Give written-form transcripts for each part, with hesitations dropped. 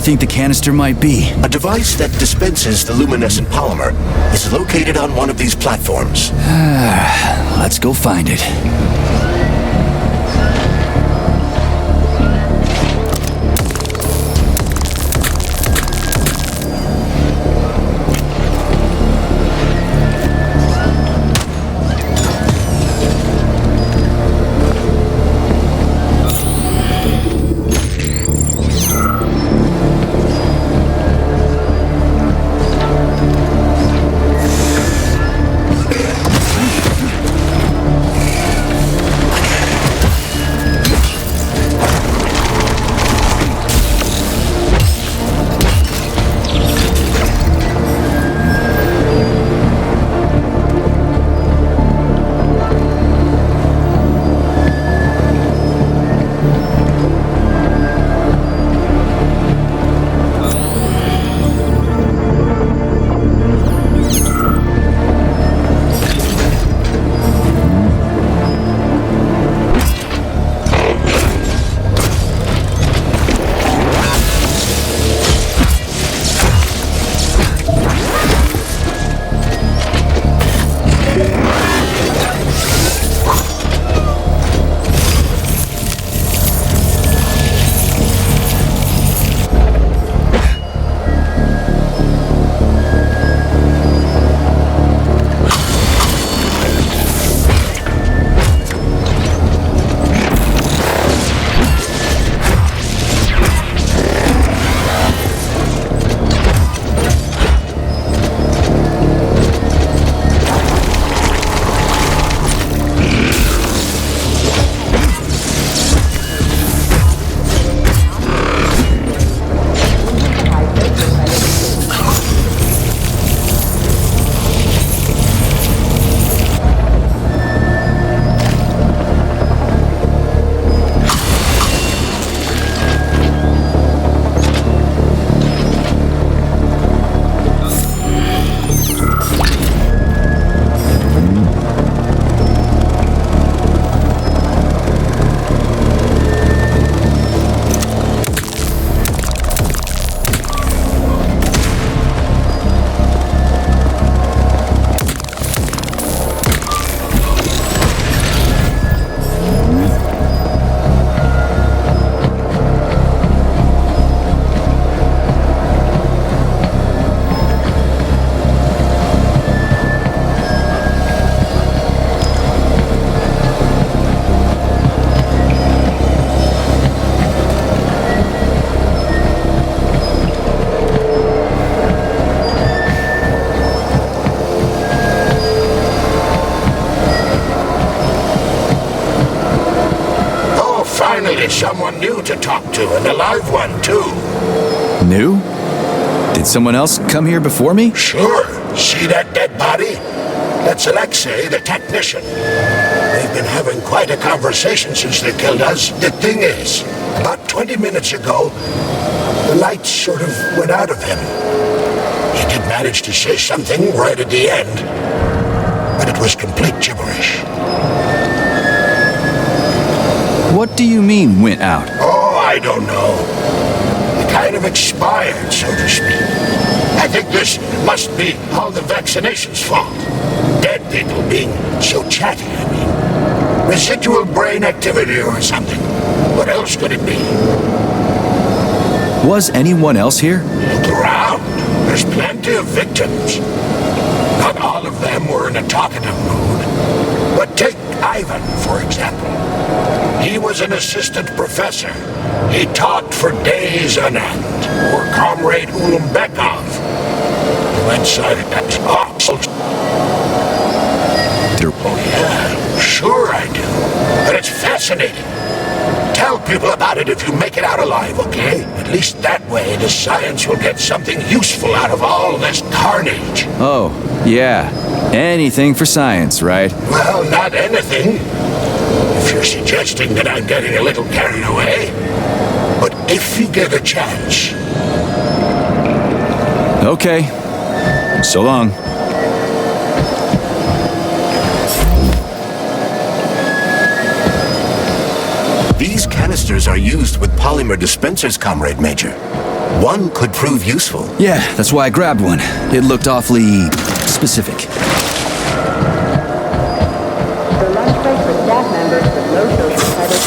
think the canister might be? A device that dispenses the luminescent polymer is located on one of these platforms. Let's go find it. Someone new to talk to, and a live one, too. New? Did someone else come here before me? Sure. See that dead body? That's Alexei, the technician. They've been having quite a conversation since they killed us. The thing is, about 20 minutes ago, the light sort of went out of him. He did manage to say something right at the end, but it was complete gibberish. What do you mean, went out? Oh, I don't know. It kind of expired, so to speak. I think this must be all the vaccination's fault. Dead people being so chatty, I mean. Residual brain activity or something. What else could it be? Was anyone else here? Look around. There's plenty of victims. Not all of them were in a talkative mood. But take Ivan, for example. He was an assistant professor. He taught for days on end. Or Comrade Ulumbekov. You inside that awful. Oh yeah, sure I do. But it's fascinating. Tell people about it if you make it out alive, okay? At least that way the science will get something useful out of all this carnage. Oh, yeah. Anything for science, right? Well, not anything. If you're suggesting that I'm getting a little carried away. But if you get a chance. Okay. So long. These canisters are used with polymer dispensers, Comrade Major. One could prove useful. Yeah, that's why I grabbed one. It looked awfully specific. The lunch break for staff members with low social credit.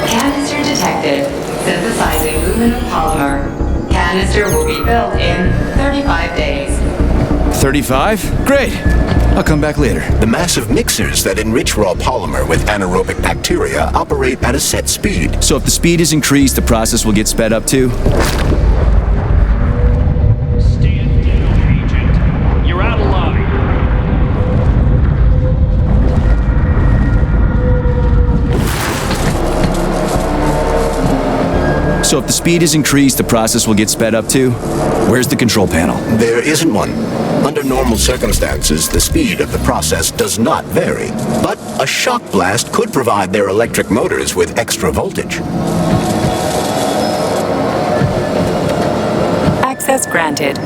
Canister detected. Synthesizing aluminum polymer. Canister will be built in 35 days. 35? Great! I'll come back later. The massive mixers that enrich raw polymer with anaerobic bacteria operate at a set speed. So if the speed is increased, the process will get sped up too? Stand down, Agent. You're out of line. So if the speed is increased, the process will get sped up too? Where's the control panel? There isn't one. Under normal circumstances, the speed of the process does not vary. But a shock blast could provide their electric motors with extra voltage. Access granted.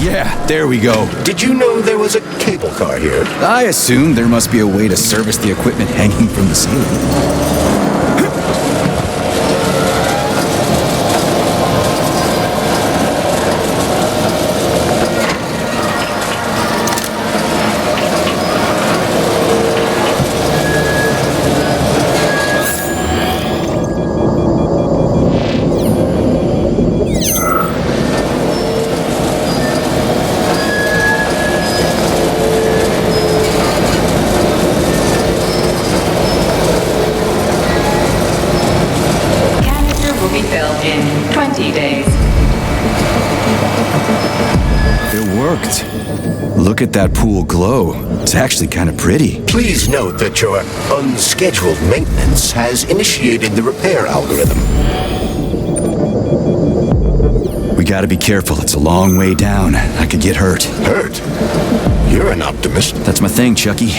Yeah, there we go. Did you know there was a cable car here? I assumed there must be a way to service the equipment hanging from the ceiling. Canister will be filled in 20 days. It worked. Look at that pool glow. It's actually kind of pretty. Please note that your unscheduled maintenance has initiated the repair algorithm. We gotta be careful. It's a long way down. I could get hurt. Hurt? You're an optimist. That's my thing, Chucky.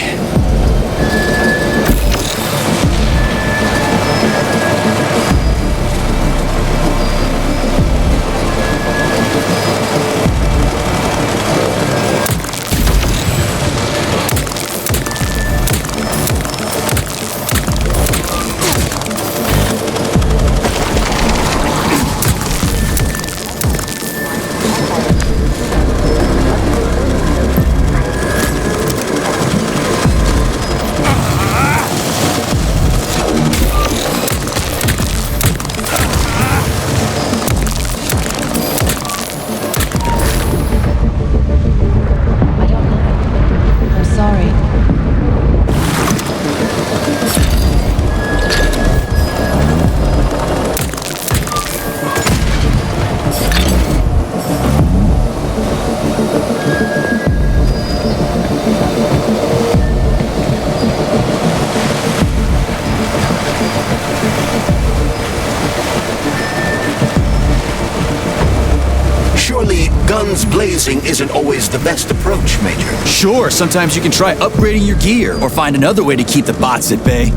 I don't know. I'm sorry. Surely guns blazing isn't always the best approach, Major. Sure, sometimes you can try upgrading your gear or find another way to keep the bots at bay.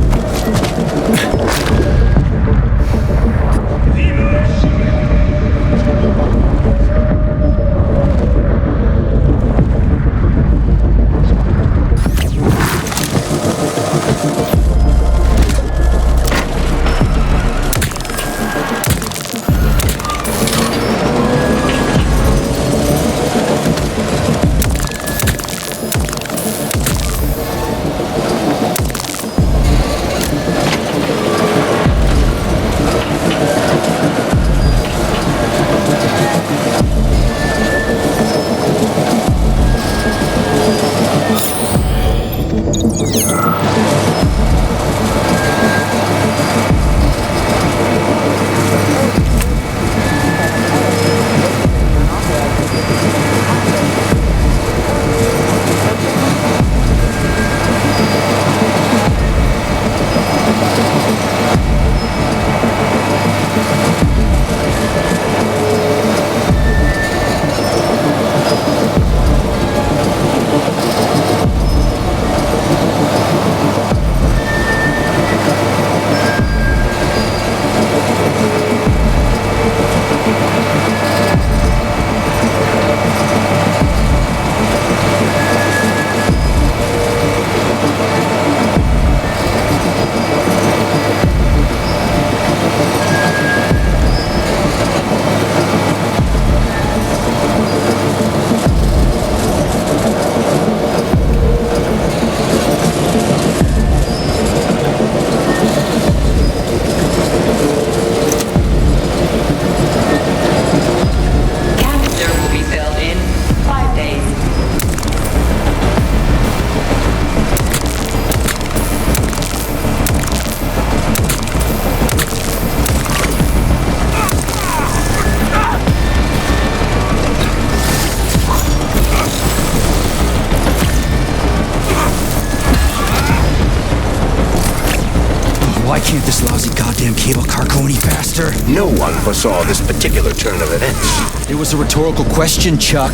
can't this lousy goddamn cable car go any faster? No one foresaw this particular turn of events. It was a rhetorical question, Chuck.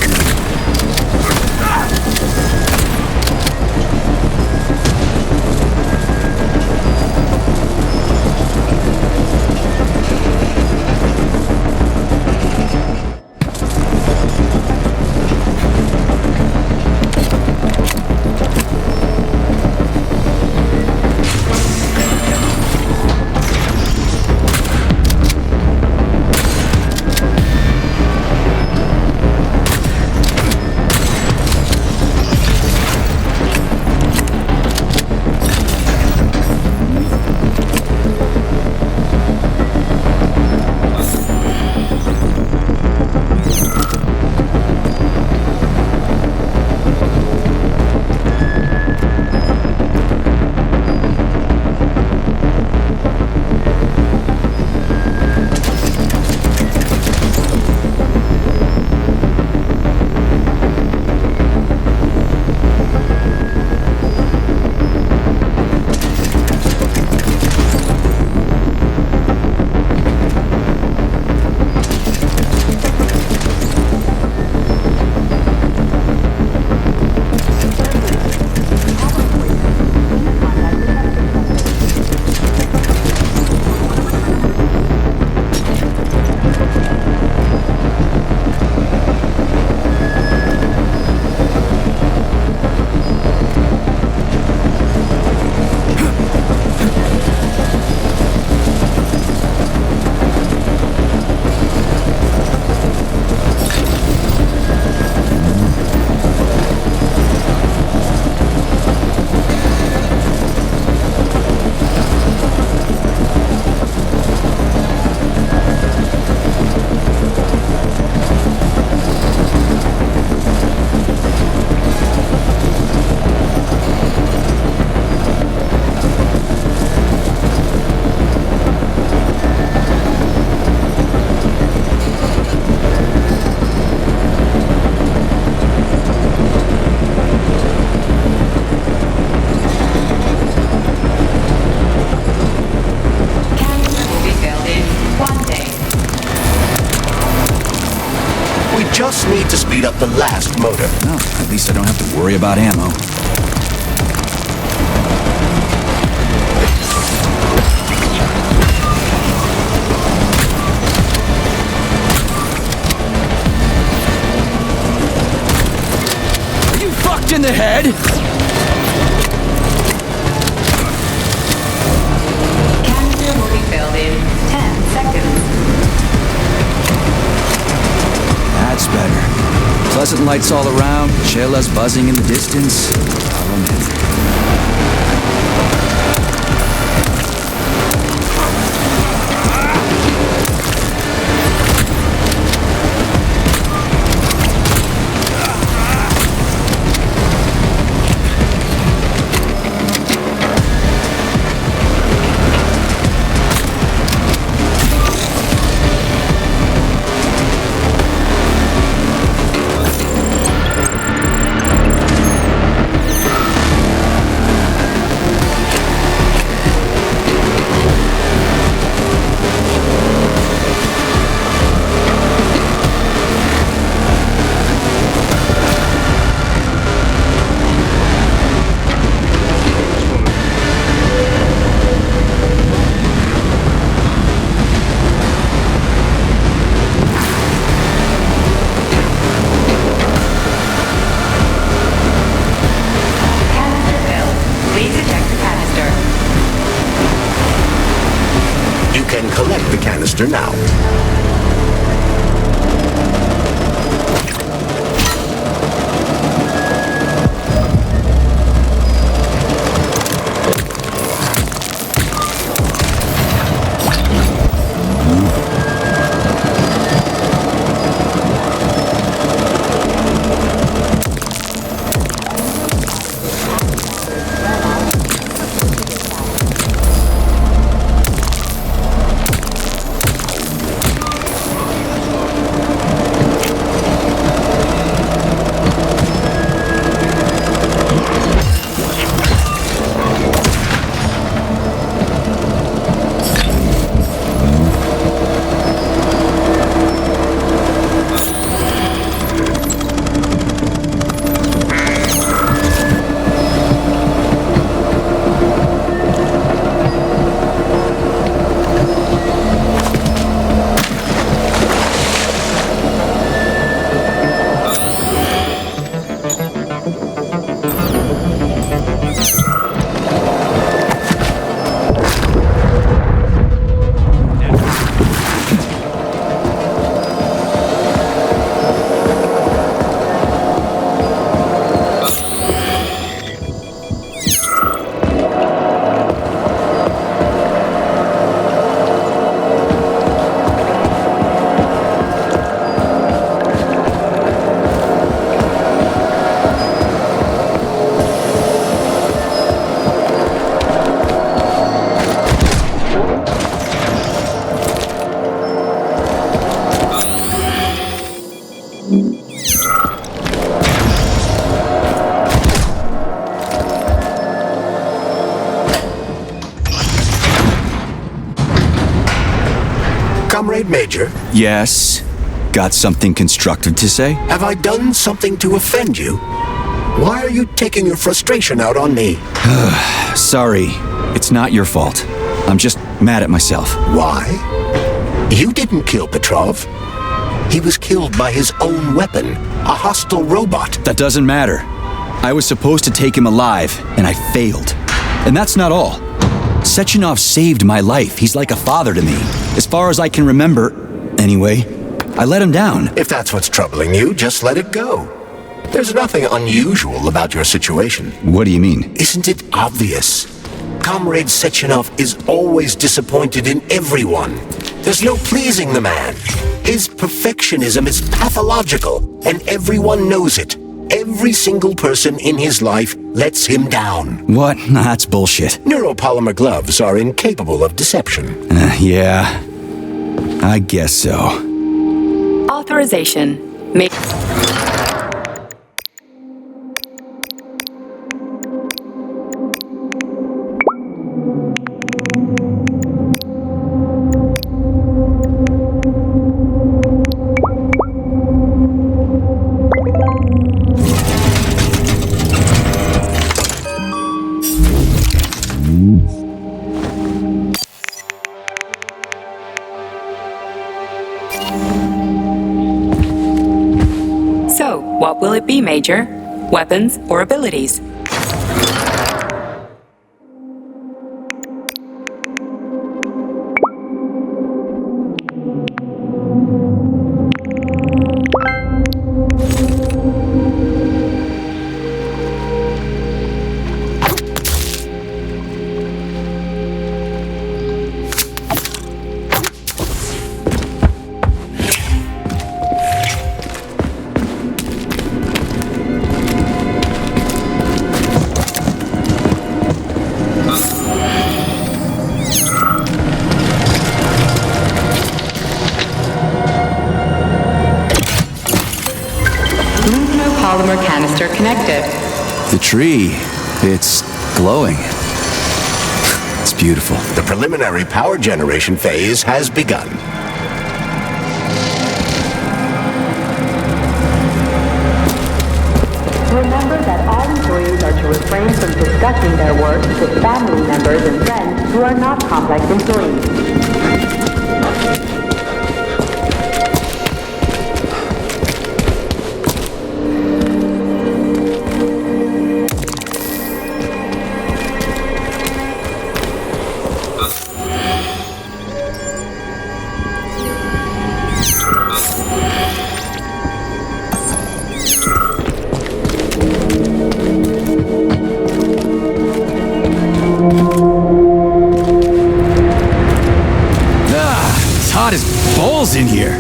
Just need to speed up the last motor. No, at least I don't have to worry about ammo. Are you fucked in the head? Canister will be filled in 10 seconds. That's better. Pleasant lights all around, Shayla's buzzing in the distance. How romantic. Collect the canister now. Comrade Major, Yes? Got something constructive to say? have I done something to offend you? Why are you taking your frustration out on me? Sorry, it's not your fault. I'm just mad at myself. Why? You didn't kill Petrov. He was killed by his own weapon, a hostile robot. That doesn't matter. I was supposed to take him alive, and I failed. And that's not all. Sechenov saved my life. He's like a father to me. As far as I can remember, anyway, I let him down. If that's what's troubling you, just let it go. There's nothing unusual about your situation. What do you mean? Isn't it obvious? Comrade Sechenov is always disappointed in everyone. There's no pleasing the man. His perfectionism is pathological, and everyone knows it. Every single person in his life lets him down. What? That's bullshit. Neuropolymer gloves are incapable of deception. Yeah, I guess so. Authorization. So, what will it be, Major? Weapons or abilities? Polymer canister connected. The tree, it's glowing. It's beautiful. The preliminary power generation phase has begun. Remember that all employees are to refrain from discussing their work with family members and friends who are not Complex employees. In here.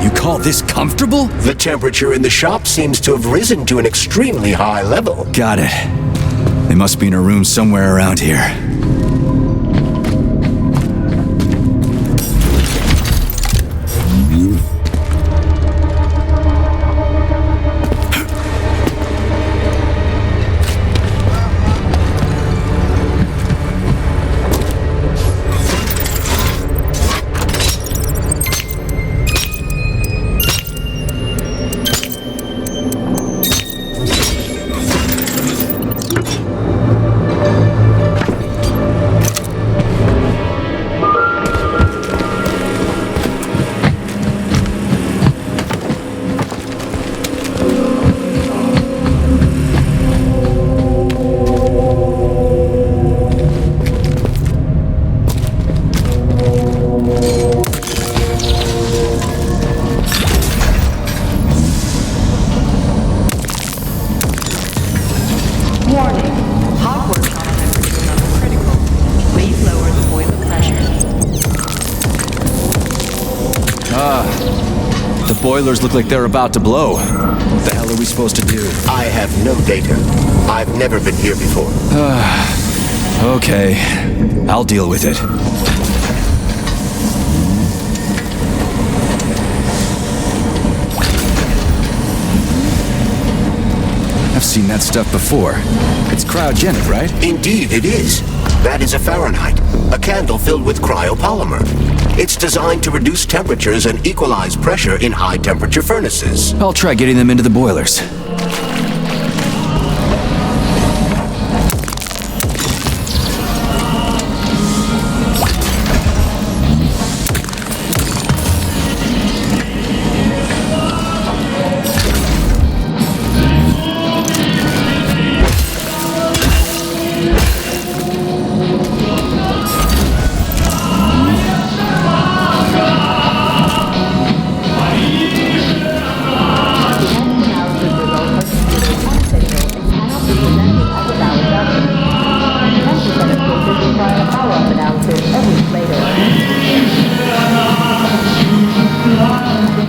You call this comfortable? The temperature in the shop seems to have risen to an extremely high level. Got it. They must be in a room somewhere around here. The boilers look like they're about to blow. What the hell are we supposed to do? I have no data. I've never been here before. Okay, I'll deal with it. I've seen that stuff before. It's cryogenic, right? Indeed it is. That is a Fahrenheit, a candle filled with cryopolymer. It's designed to reduce temperatures and equalize pressure in high-temperature furnaces. I'll try getting them into the boilers.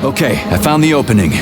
Okay, I found the opening.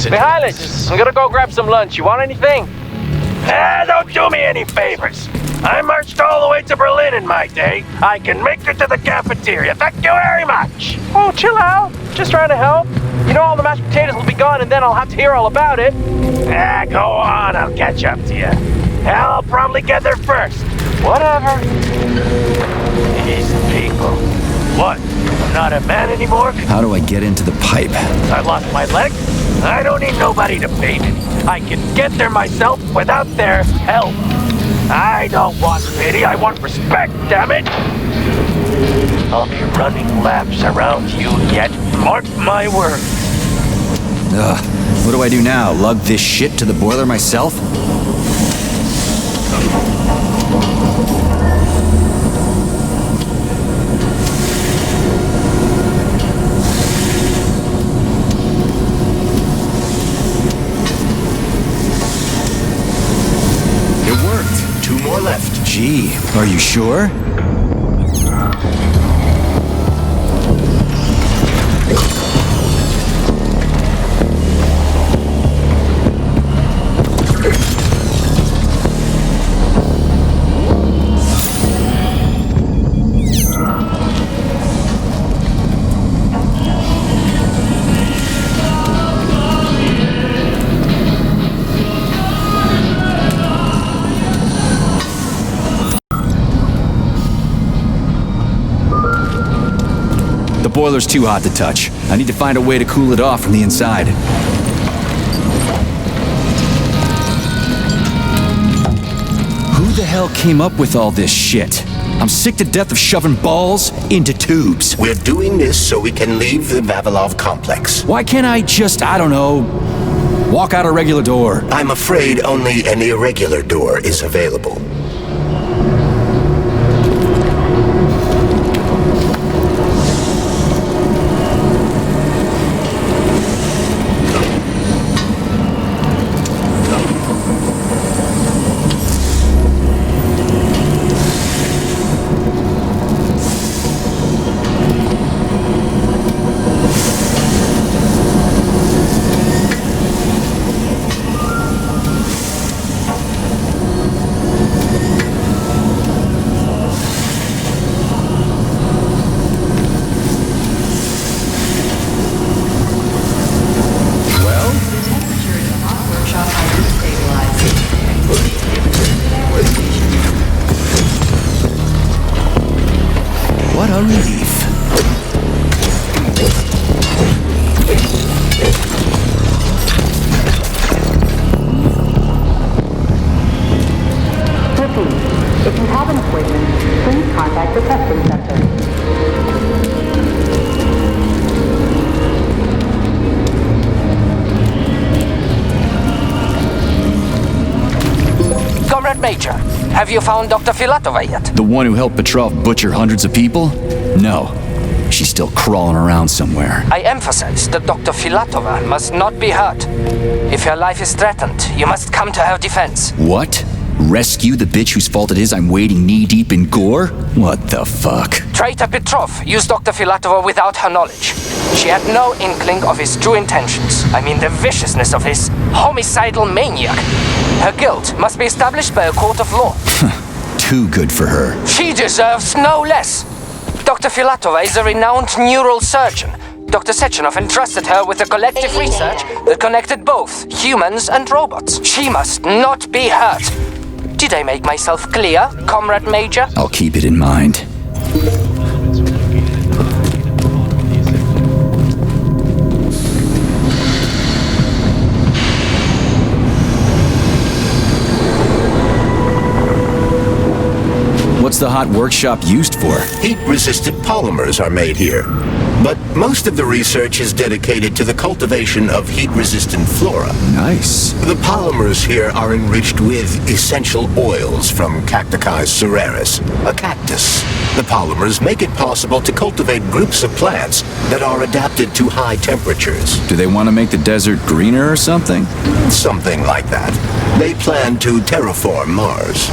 Mihalis, I'm gonna go grab some lunch. You want anything? Don't do me any favors. I marched all the way to Berlin in my day. I can make it to the cafeteria. Thank you very much. Oh, chill out. Just trying to help. You know all the mashed potatoes will be gone and then I'll have to hear all about it. Go on. I'll catch up to you. Hell, I'll probably get there first. Whatever. These people. What? I'm not a man anymore? How do I get into the pipe? I lost my leg. I don't need nobody to pay me. I can get there myself without their help. I don't want pity, I want respect, damn it! I'll be running laps around you yet, mark my words. What do I do now? Lug this shit to the boiler myself? Left. Gee, are you sure? The boiler's too hot to touch. I need to find a way to cool it off from the inside. Who the hell came up with all this shit? I'm sick to death of shoving balls into tubes. We're doing this so we can leave the Vavilov complex. Why can't I just, I don't know, walk out a regular door? I'm afraid only an irregular door is available. What a relief. If you have an appointment, please contact the customs center. Comrade Major, have you found Dr. Filatova yet? The one who helped Petrov butcher hundreds of people? No. She's still crawling around somewhere. I emphasize that Dr. Filatova must not be hurt. If her life is threatened, you must come to her defense. What? Rescue the bitch whose fault it is I'm wading knee-deep in gore? What the fuck? Traitor Petrov used Dr. Filatova without her knowledge. She had no inkling of his true intentions. I mean the viciousness of this homicidal maniac. Her guilt must be established by a court of law. Too good for her. She deserves no less. Dr. Filatova is a renowned neurosurgeon. Dr. Sechenov entrusted her with a collective research that connected both humans and robots. She must not be hurt. Did I make myself clear, Comrade Major? I'll keep it in mind. What's the hot workshop used for? Heat-resistant polymers are made here. But most of the research is dedicated to the cultivation of heat-resistant flora. Nice. The polymers here are enriched with essential oils from Cacticus cereris, a cactus. The polymers make it possible to cultivate groups of plants that are adapted to high temperatures. Do they want to make the desert greener or something? Something like that. They plan to terraform Mars.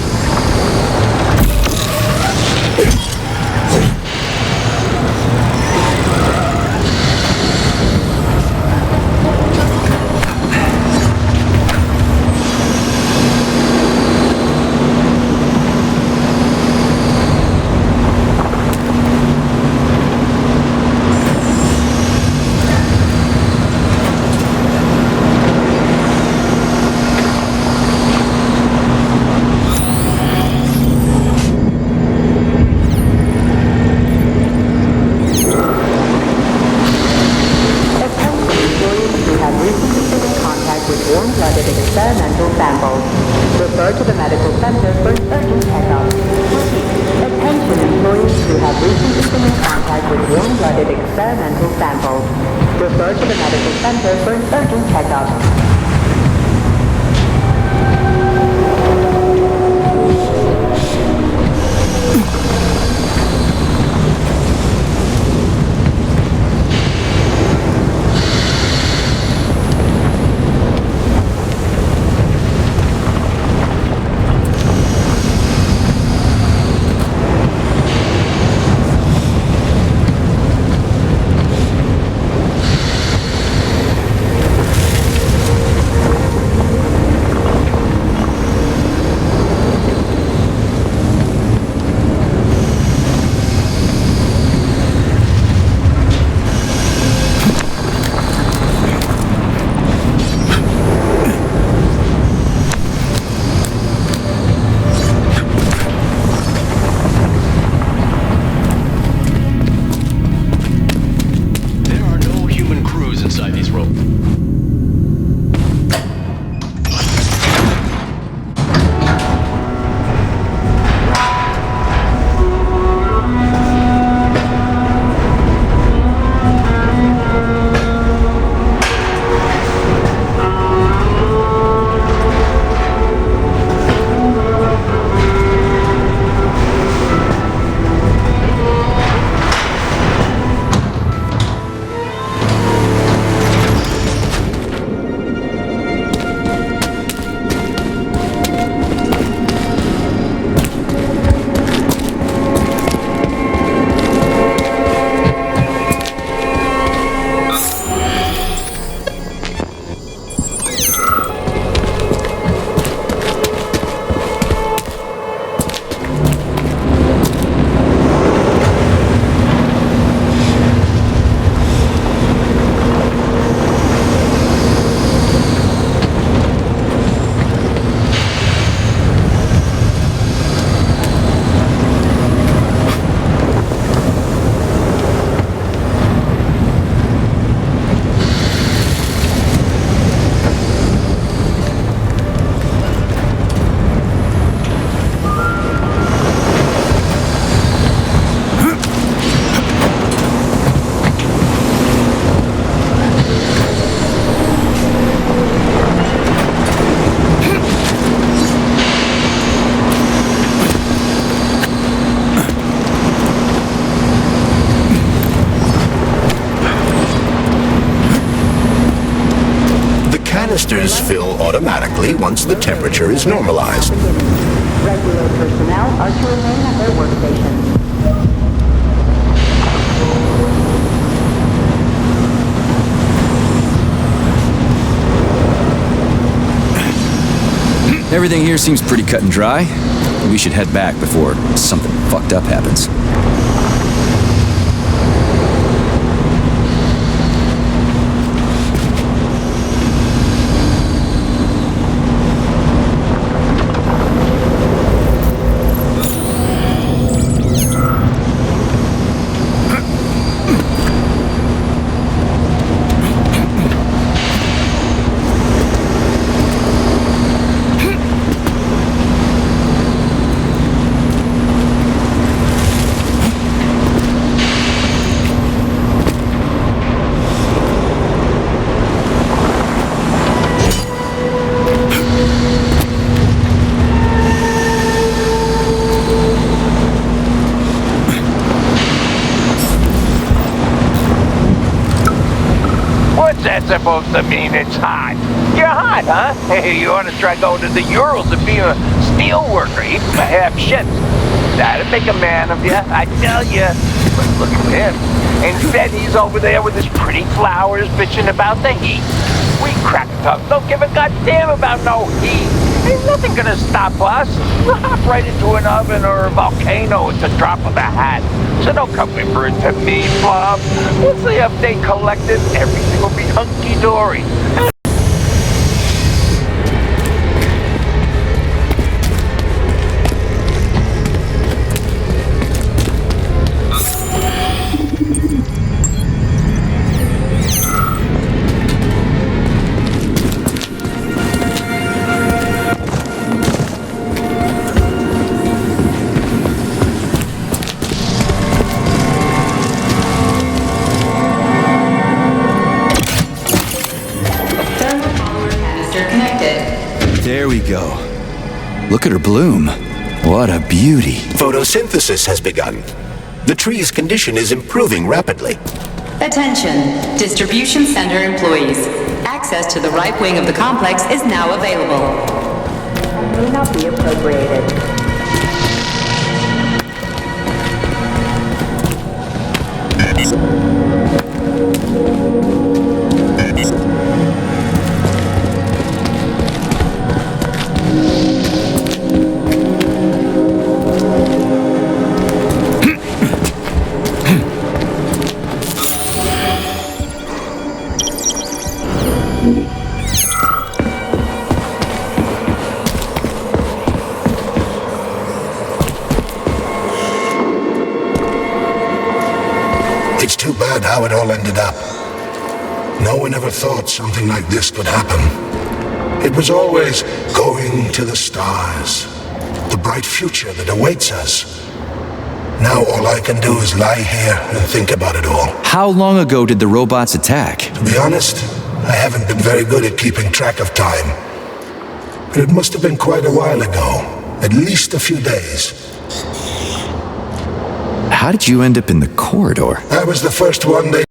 canisters fill automatically once the temperature is normalized. Regular personnel are to remain at their workstations. Everything here seems pretty cut and dry. We should head back before something fucked up happens. What's that supposed to mean? It's hot. You're hot, huh? Hey, you ought to try going to the Urals and being a steel worker, even for half shifts. That'd make a man of you, I tell you. But look at him. Instead, he's over there with his pretty flowers bitching about the heat. We crack-tongues don't give a goddamn about no heat. Ain't nothing gonna stop us. We'll hop right into an oven or a volcano at the drop of a hat. So don't come whimpering to me, Bob. Once the update collected, everything will be hunky-dory. There we go. Look at her bloom. What a beauty. Photosynthesis has begun. The tree's condition is improving rapidly. Attention, distribution center employees. Access to the right wing of the complex is now available. May not be appropriated. It's too bad how it all ended up. No one ever thought something like this could happen. It was always going to the stars, the bright future that awaits us. Now all I can do is lie here and think about it all. How long ago did the robots attack? To be honest, I haven't been very good at keeping track of time. But it must have been quite a while ago, at least a few days. How did you end up in the corridor? I was the first one they...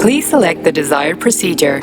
Please select the desired procedure.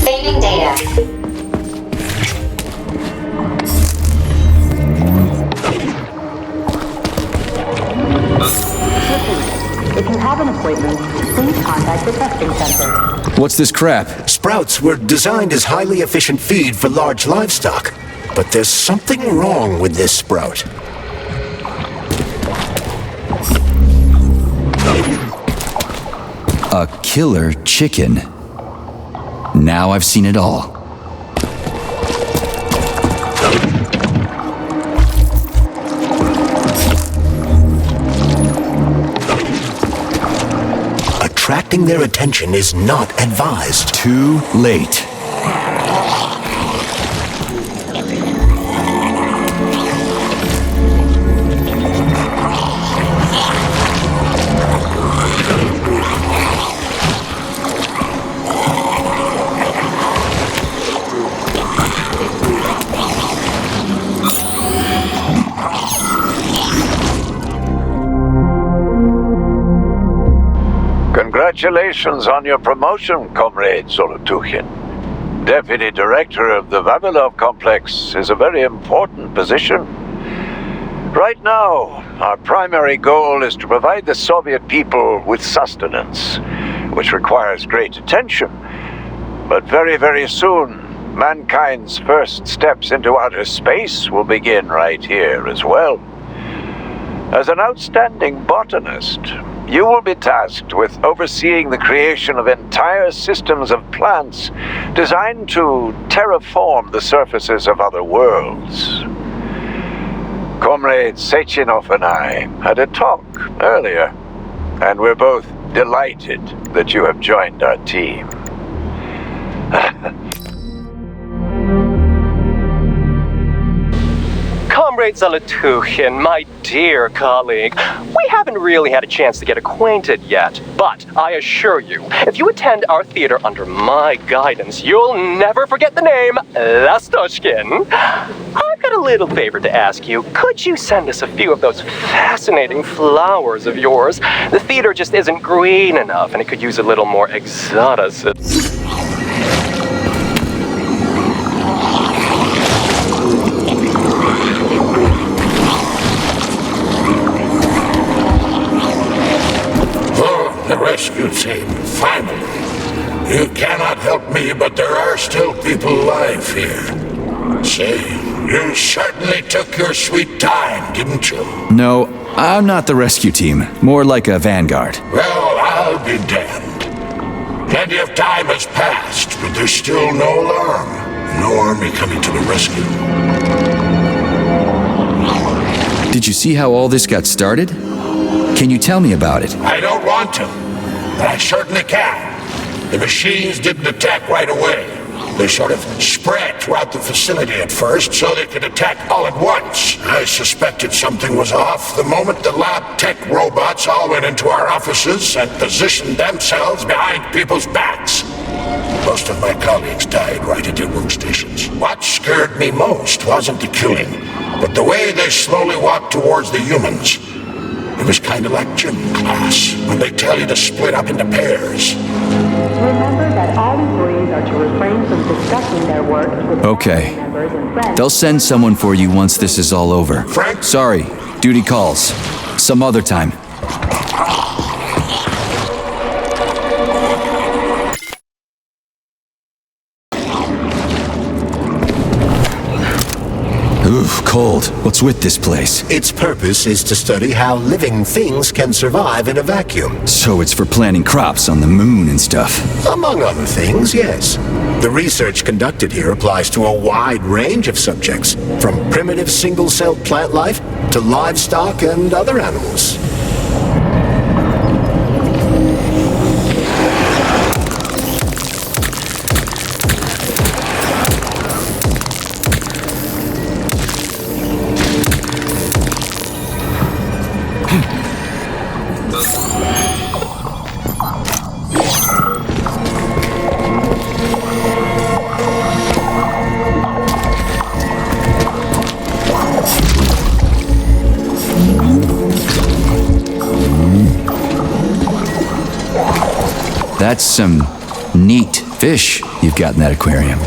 Saving data. If you have an appointment, please contact the testing center. What's this crap? Sprouts were designed as highly efficient feed for large livestock. But there's something wrong with this sprout. A killer chicken. Now I've seen it all. Attracting their attention is not advised. Too late. Congratulations on your promotion, Comrade Zolotukhin. Deputy Director of the Vavilov Complex is a very important position. Right now, our primary goal is to provide the Soviet people with sustenance, which requires great attention. But very, very soon, mankind's first steps into outer space will begin right here as well. As an outstanding botanist, you will be tasked with overseeing the creation of entire systems of plants designed to terraform the surfaces of other worlds. Comrade Sechenov and I had a talk earlier, and we're both delighted that you have joined our team. Comrade Zolotukhin, my dear colleague, we haven't really had a chance to get acquainted yet, but I assure you, if you attend our theater under my guidance, you'll never forget the name Lastoshkin. I've got a little favor to ask you. Could you send us a few of those fascinating flowers of yours? The theater just isn't green enough, and it could use a little more exoticism. The rescue team, finally. You cannot help me, but there are still people alive here. Say, you certainly took your sweet time, didn't you? No, I'm not the rescue team. More like a vanguard. Well, I'll be damned. Plenty of time has passed, but there's still no alarm. No army coming to the rescue. Did you see how all this got started? Can you tell me about it? I don't want to, but I certainly can. The machines didn't attack right away. They sort of spread throughout the facility at first so they could attack all at once. I suspected something was off the moment the lab tech robots all went into our offices and positioned themselves behind people's backs. Most of my colleagues died right at their workstations. What scared me most wasn't the killing, but the way they slowly walked towards the humans. It was kind of like gym class, when they tell you to split up into pairs. Remember that all employees are to refrain from discussing their work with Okay. family members and friends. They'll send someone for you once this is all over. Frank? Sorry, duty calls. Some other time. Oof, cold. What's with this place? Its purpose is to study how living things can survive in a vacuum. So it's for planting crops on the moon and stuff. Among other things, yes. The research conducted here applies to a wide range of subjects, from primitive single-celled plant life to livestock and other animals. That's some neat fish you've got in that aquarium.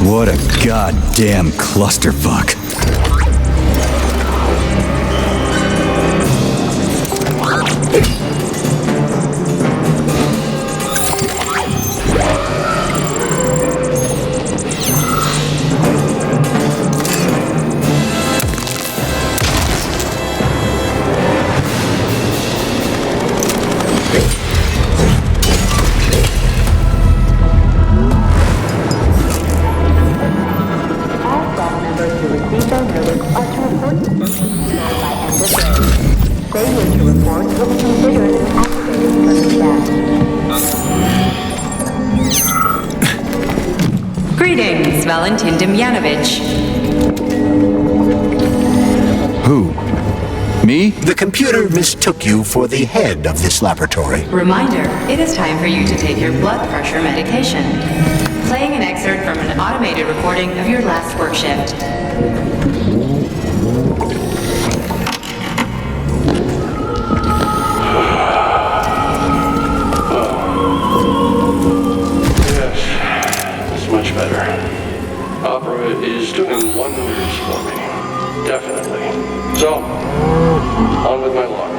What a goddamn clusterfuck. Greetings, Valentin Demyanovich. Who? Me? The computer mistook you for the head of this laboratory. Reminder, it is time for you to take your blood pressure medication. Playing an excerpt from an automated recording of your last work shift. Much better. Opera is doing wonders for me. Definitely. So, on with my log.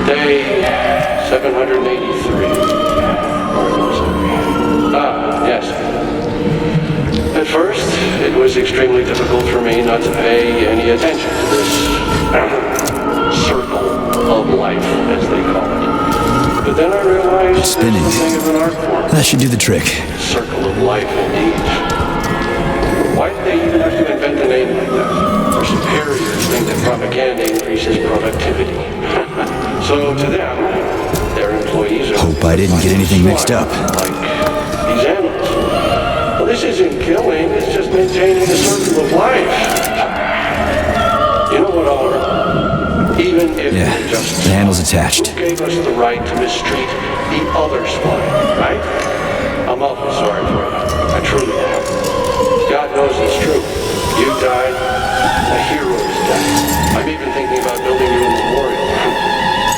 Day 783. Where was I? Yes. At first, it was extremely difficult for me not to pay any attention to this circle of life, as they call it. But then I realized Spinning. there's something of an art form. That should do the trick. Circle of life, indeed. Why did they even have to invent a name like that? Our superiors think that propaganda increases productivity. So to them, their employees are... Hope I didn't get anything mixed up. Like these animals. Well, this isn't killing, it's just maintaining the circle of life. You know what, Oliver? Even if just... the handle's attached. Who gave us the right to mistreat the other swine, right? I'm awfully sorry for it. I truly am. God knows it's true. You died, a hero is dead. I'm even thinking about building you a memorial.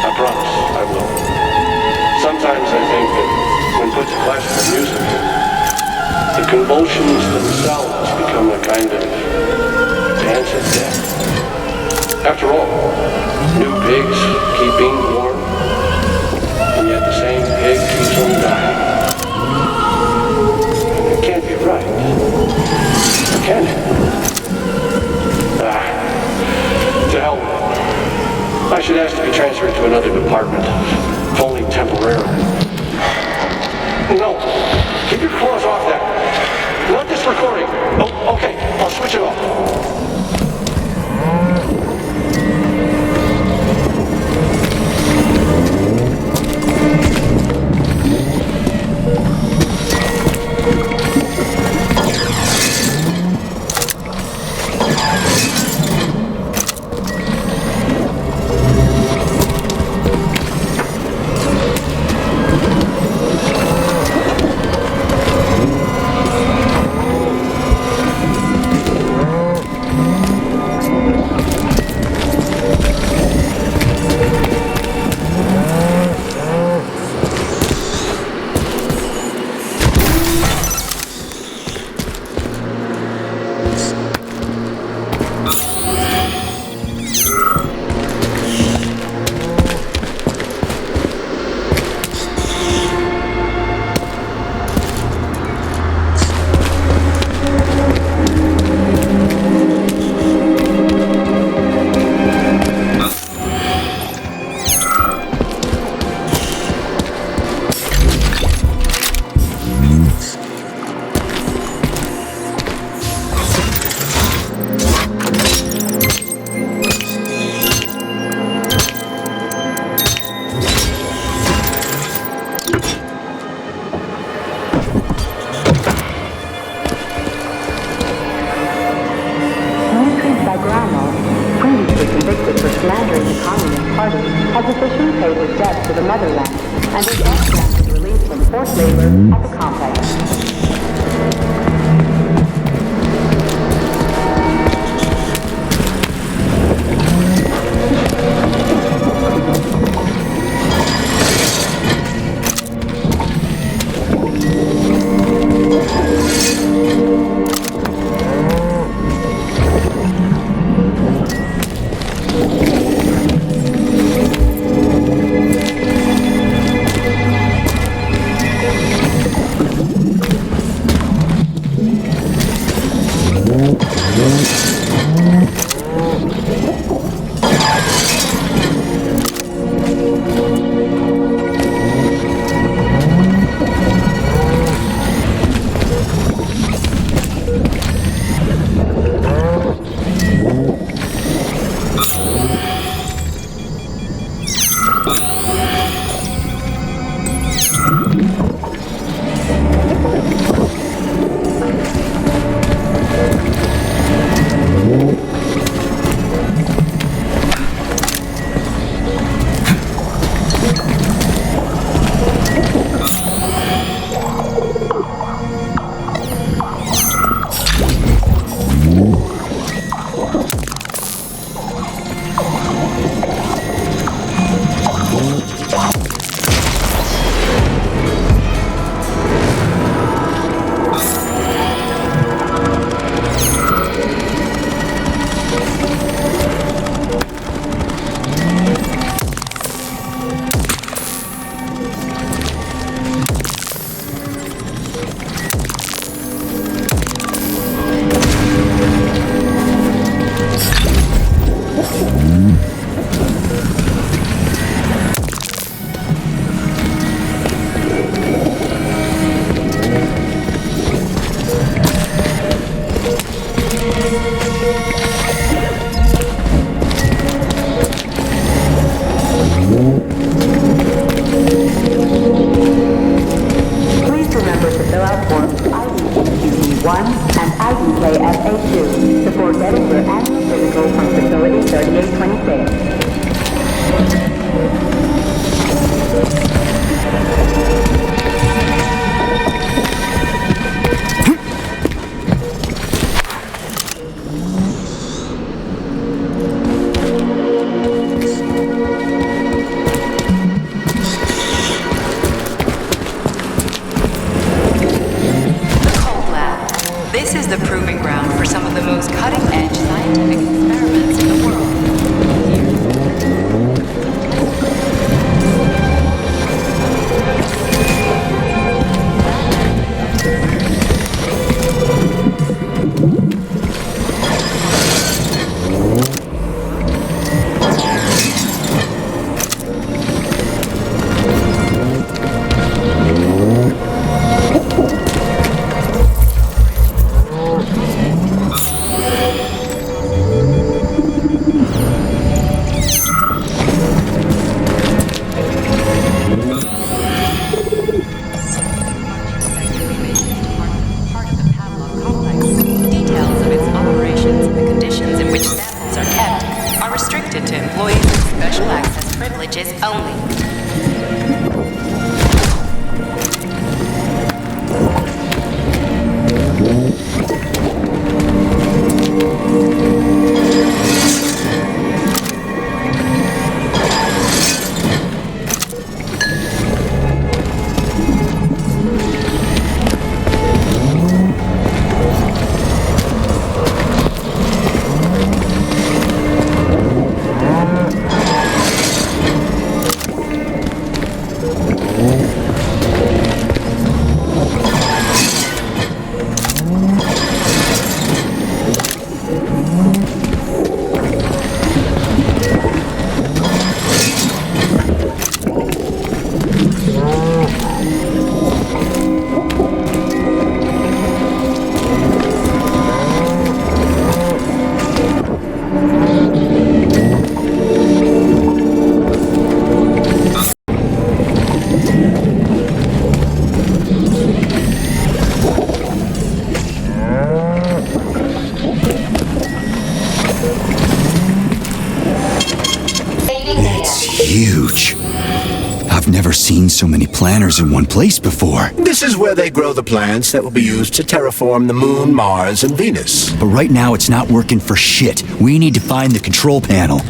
I promise, I will. Sometimes I think that when put to classical music, the convulsions themselves become a kind of dance of death. After all, new pigs keep being born, and yet the same pig keeps on dying. It can't be right. Or can it? To hell with it. I should ask to be transferred to another department, if only temporarily. No, keep your claws off that. Not this recording. Oh, okay, I'll switch it off. has officially paid his debt to the motherland and is authorized released from forced labor at the complex. beverages only. Huge. I've never seen so many planters in one place before. This is where they grow the plants that will be used to terraform the Moon, Mars, and Venus. But right now it's not working for shit. We need to find the control panel.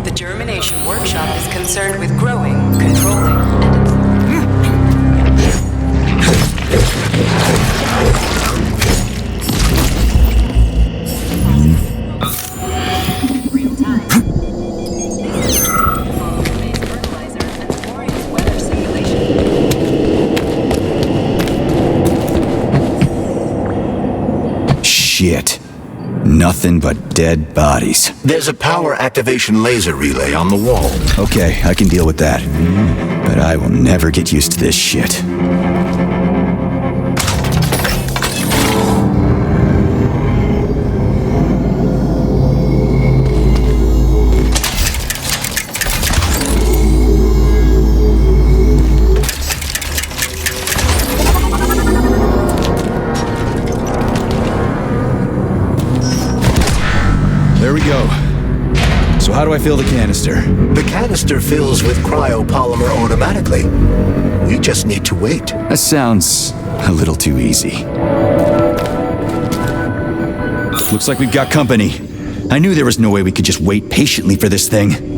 The germination workshop is concerned with growing, controlling, Shit. Nothing but dead bodies. There's a power activation laser relay on the wall. Okay, I can deal with that. But I will never get used to this shit. There we go. So how do I fill the canister? The canister fills with cryopolymer automatically. We just need to wait. That sounds a little too easy. Looks like we've got company. I knew there was no way we could just wait patiently for this thing.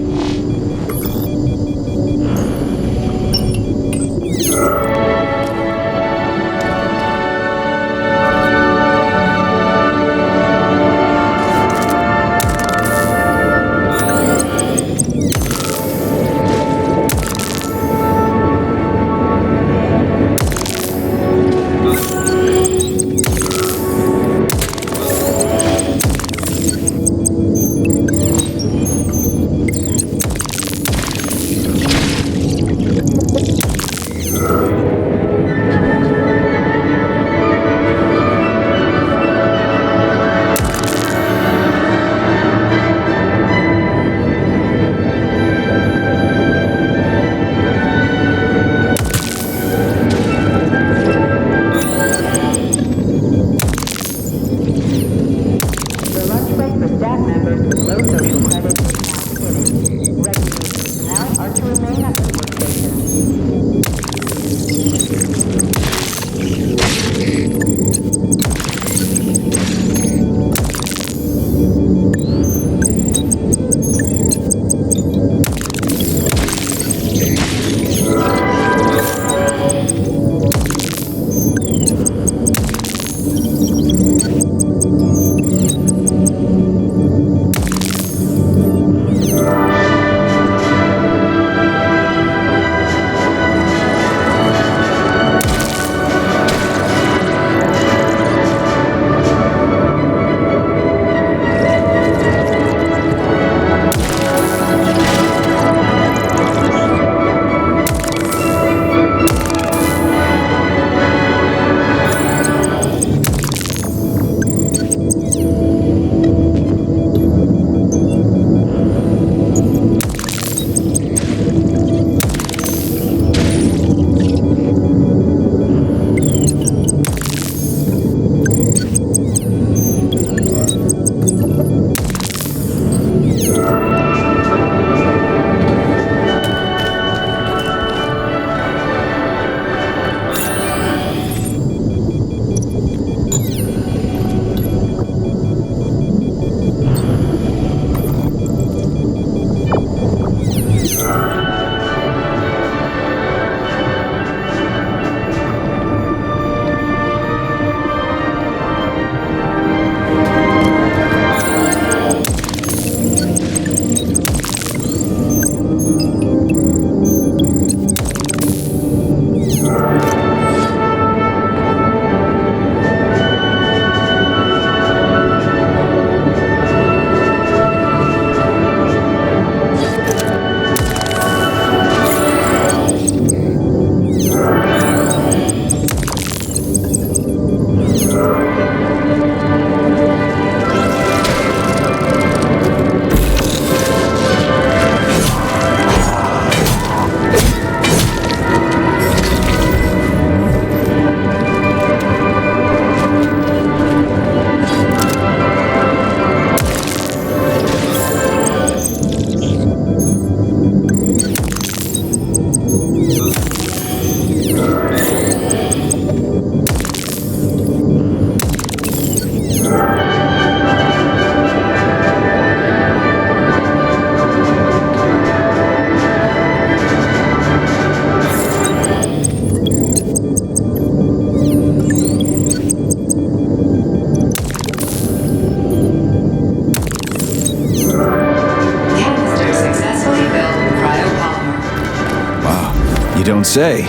don't say.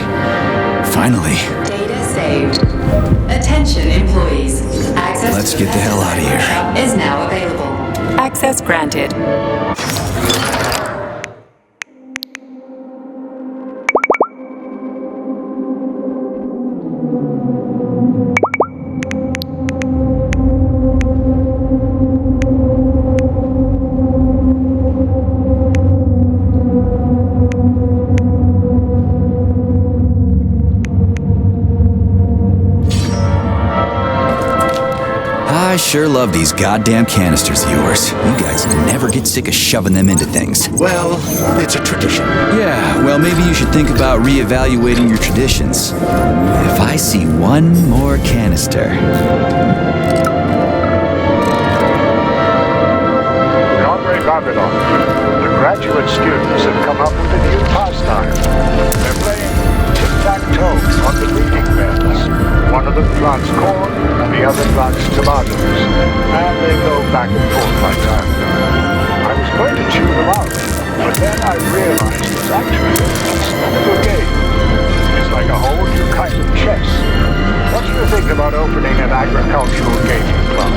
Finally. Data saved. Attention employees. Access Let's to the get the hell out of here. workshop is now available. Access granted. I sure love these goddamn canisters of yours. You guys never get sick of shoving them into things. Well, it's a tradition. Yeah, well, maybe you should think about reevaluating your traditions. If I see one more canister... Comrade Vavilov, the graduate students have come up with a new pastime. They're playing tic-tac-toe on the breeding beds. One of them plants corn, and the other plants tomatoes. And they go back and forth like that. I was going to chew them out, but then I realized it's actually a little game. It's like a whole new kind of chess. What do you think about opening an agricultural gaming club?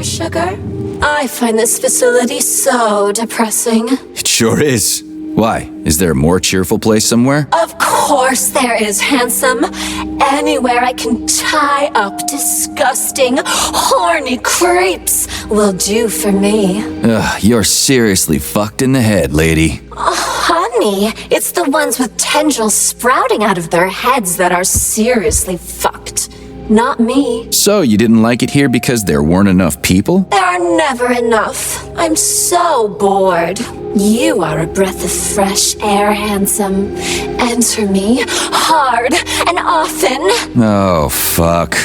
Sugar? I find this facility so depressing. It sure is. Why? Is there a more cheerful place somewhere? Of course there is, handsome. Anywhere I can tie up disgusting, horny creeps will do for me. Ugh, you're seriously fucked in the head, lady. Honey, it's the ones with tendrils sprouting out of their heads that are seriously fucked. Not me. So, you didn't like it here because there weren't enough people? There are never enough. I'm so bored. You are a breath of fresh air, handsome. Enter me hard and often. Oh, fuck.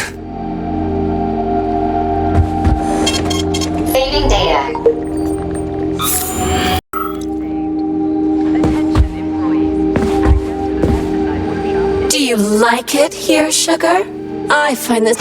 like it here, sugar? I find this...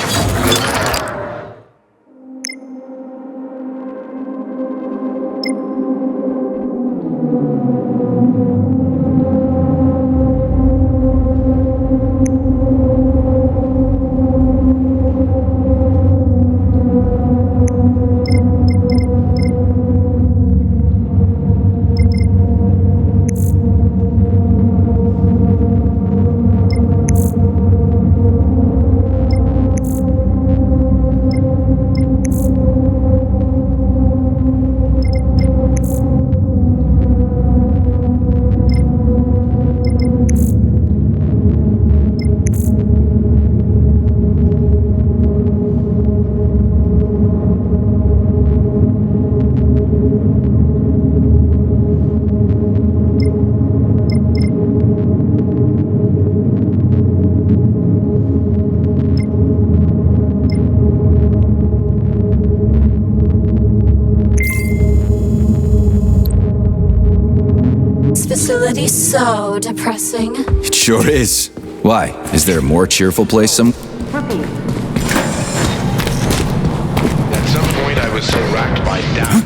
Facility so depressing. It sure is. Why? Is there a more cheerful place some... At some point I was so racked by doubt.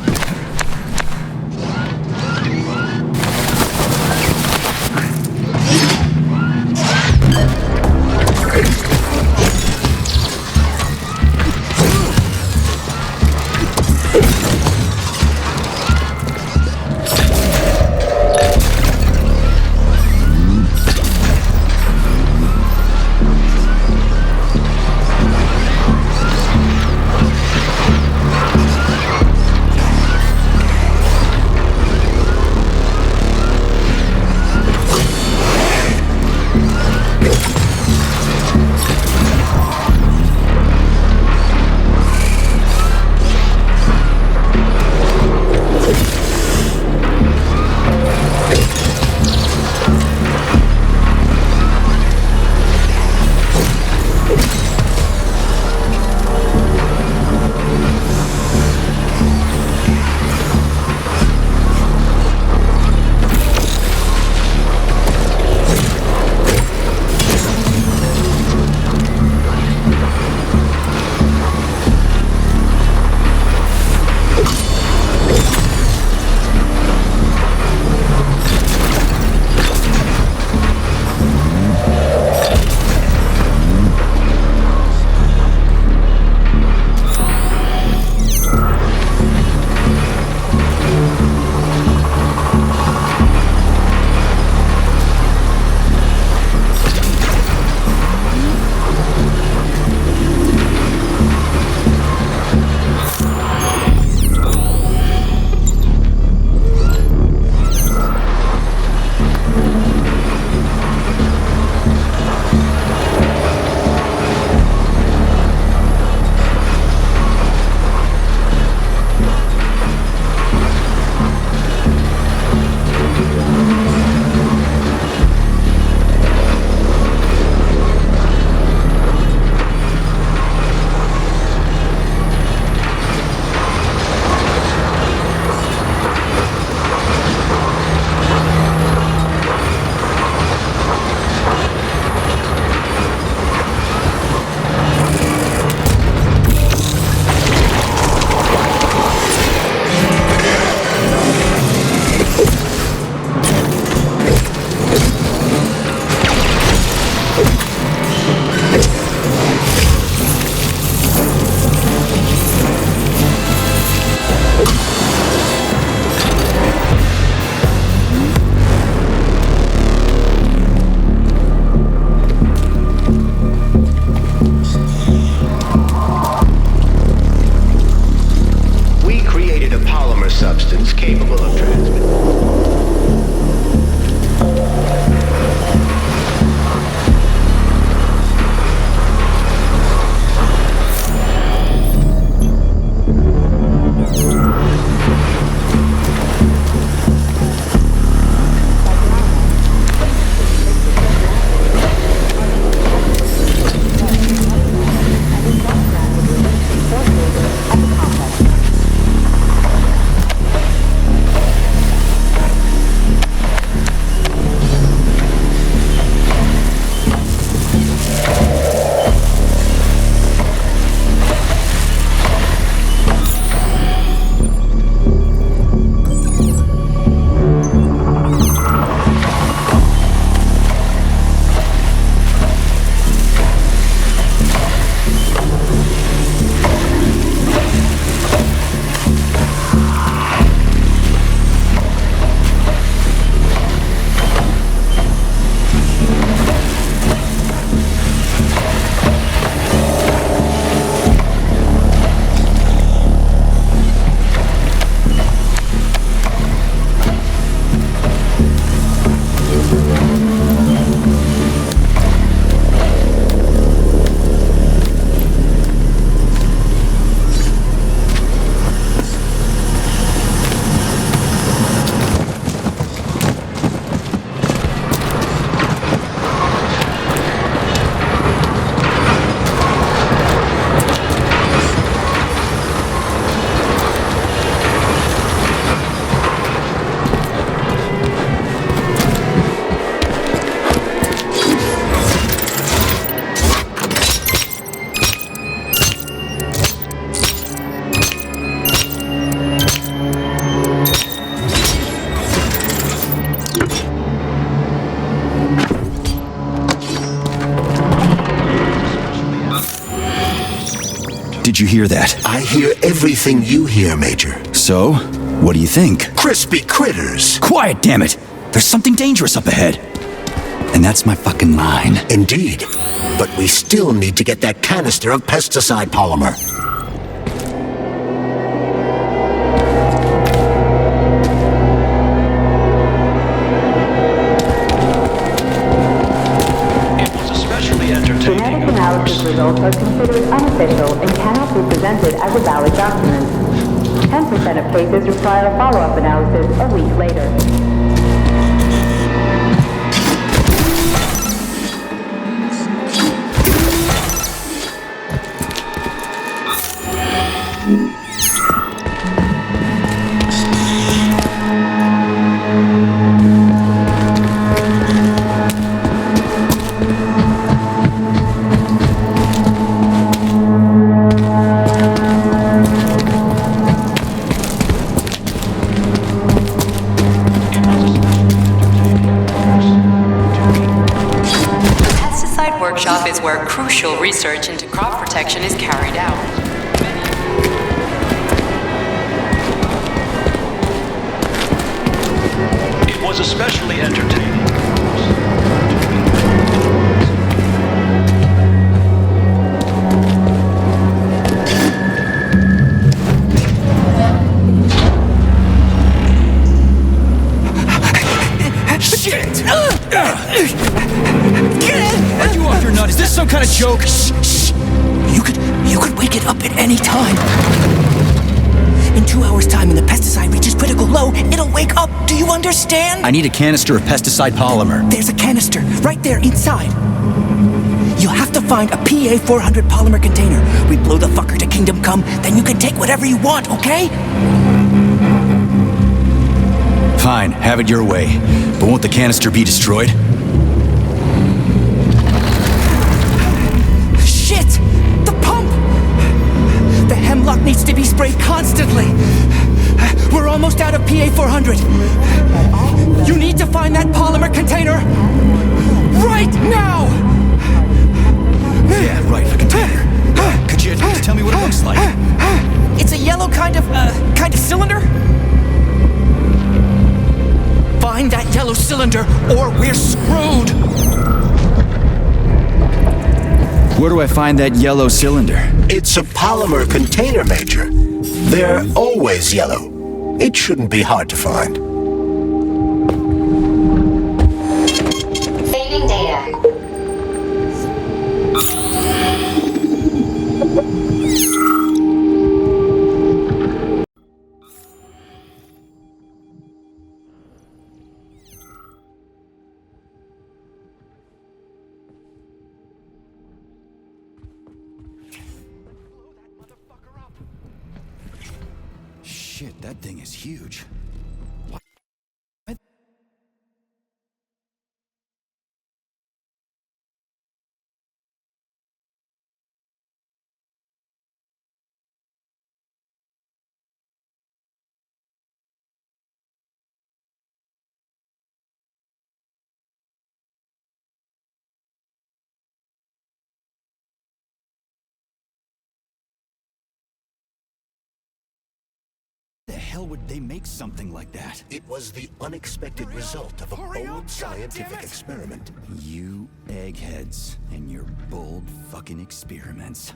did you hear that? I hear everything you hear, Major. So, what do you think? Crispy critters! Quiet, damn it! There's something dangerous up ahead. And that's my fucking line. Indeed. But we still need to get that canister of pesticide polymer. Genetic analysis results are considered unofficial and cannot be presented as a valid document. 10% of cases require a follow-up analysis a week later. Workshop is where crucial research into crop protection is carried out. It was especially entertaining. Shit! Are you off your nut? Is this some kind of joke? Shh. You could wake it up at any time. In 2 hours' time, when the pesticide reaches critical low, it'll wake up. Do you understand? I need a canister of pesticide polymer. There's a canister right there inside. You'll have to find a PA-400 polymer container. We blow the fucker to kingdom come, then you can take whatever you want, okay? Fine, have it your way. But won't the canister be destroyed? Shit! The pump! The hemlock needs to be sprayed constantly. We're almost out of PA-400. You need to find that polymer container right now! Yeah, right, a container. Could you tell me what it looks like? It's a yellow kind of cylinder. Find that yellow cylinder, or we're screwed! Where do I find that yellow cylinder? It's a polymer container, Major. They're always yellow. It shouldn't be hard to find. Saving data. Shit, that thing is huge. What? The hell would they make something like that? It was the unexpected result of a bold scientific experiment. You eggheads and your bold fucking experiments.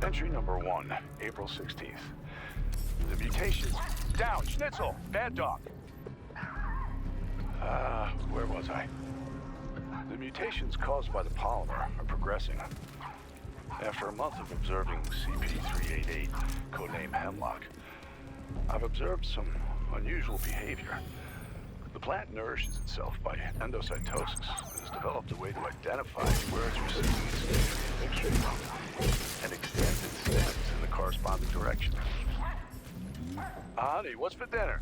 Entry number 1, April 16th. The mutations... Down! Schnitzel! Bad dog! Where was I? The mutations caused by the polymer are progressing. After a month of observing CP388, codename Hemlock, I've observed some unusual behavior. The plant nourishes itself by endocytosis and has developed a way to identify where it's receiving its nutrient mixture and extends its stems in the corresponding direction. Honey, what's for dinner?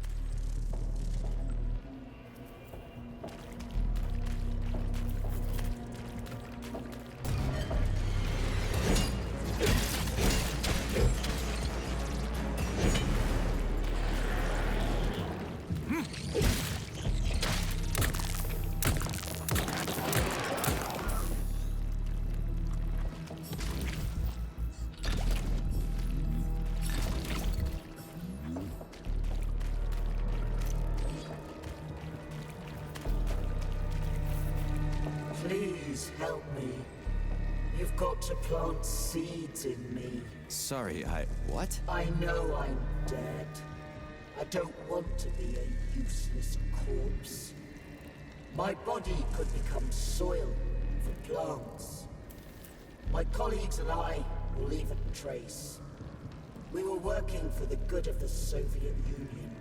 Please help me. You've got to plant seeds in me. Sorry, what? I know I'm dead. I don't want to be a useless corpse. My body could become soil for plants. My colleagues and I will leave a trace. We were working for the good of the Soviet Union.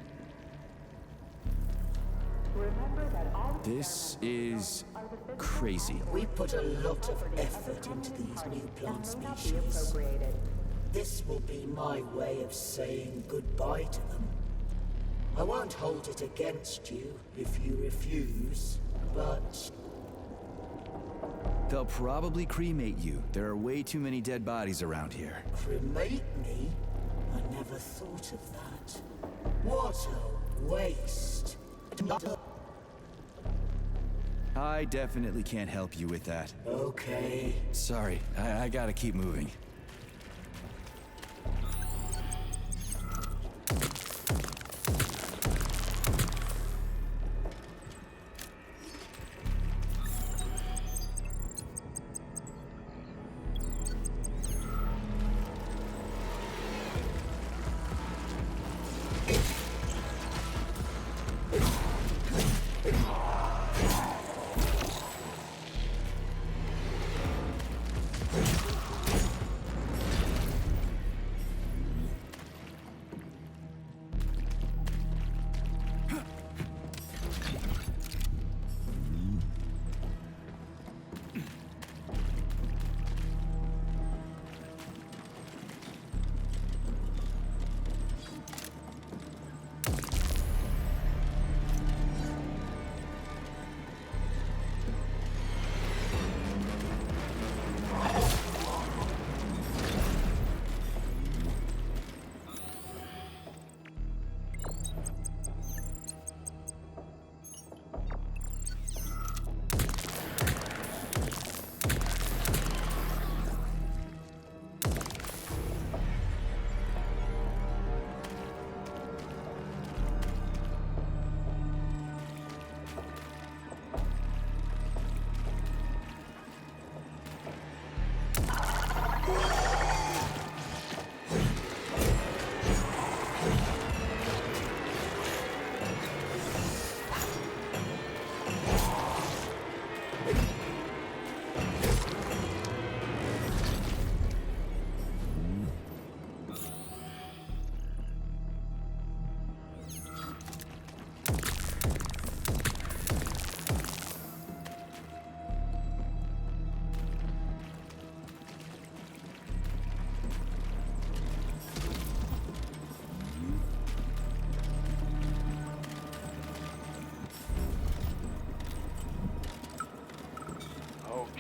Remember that all This is crazy. We put a lot of effort into these new plant species. This will be my way of saying goodbye to them. I won't hold it against you if you refuse, but... They'll probably cremate you. There are way too many dead bodies around here. Cremate me? I never thought of that. What a waste. I definitely can't help you with that. Okay. Sorry, I gotta keep moving.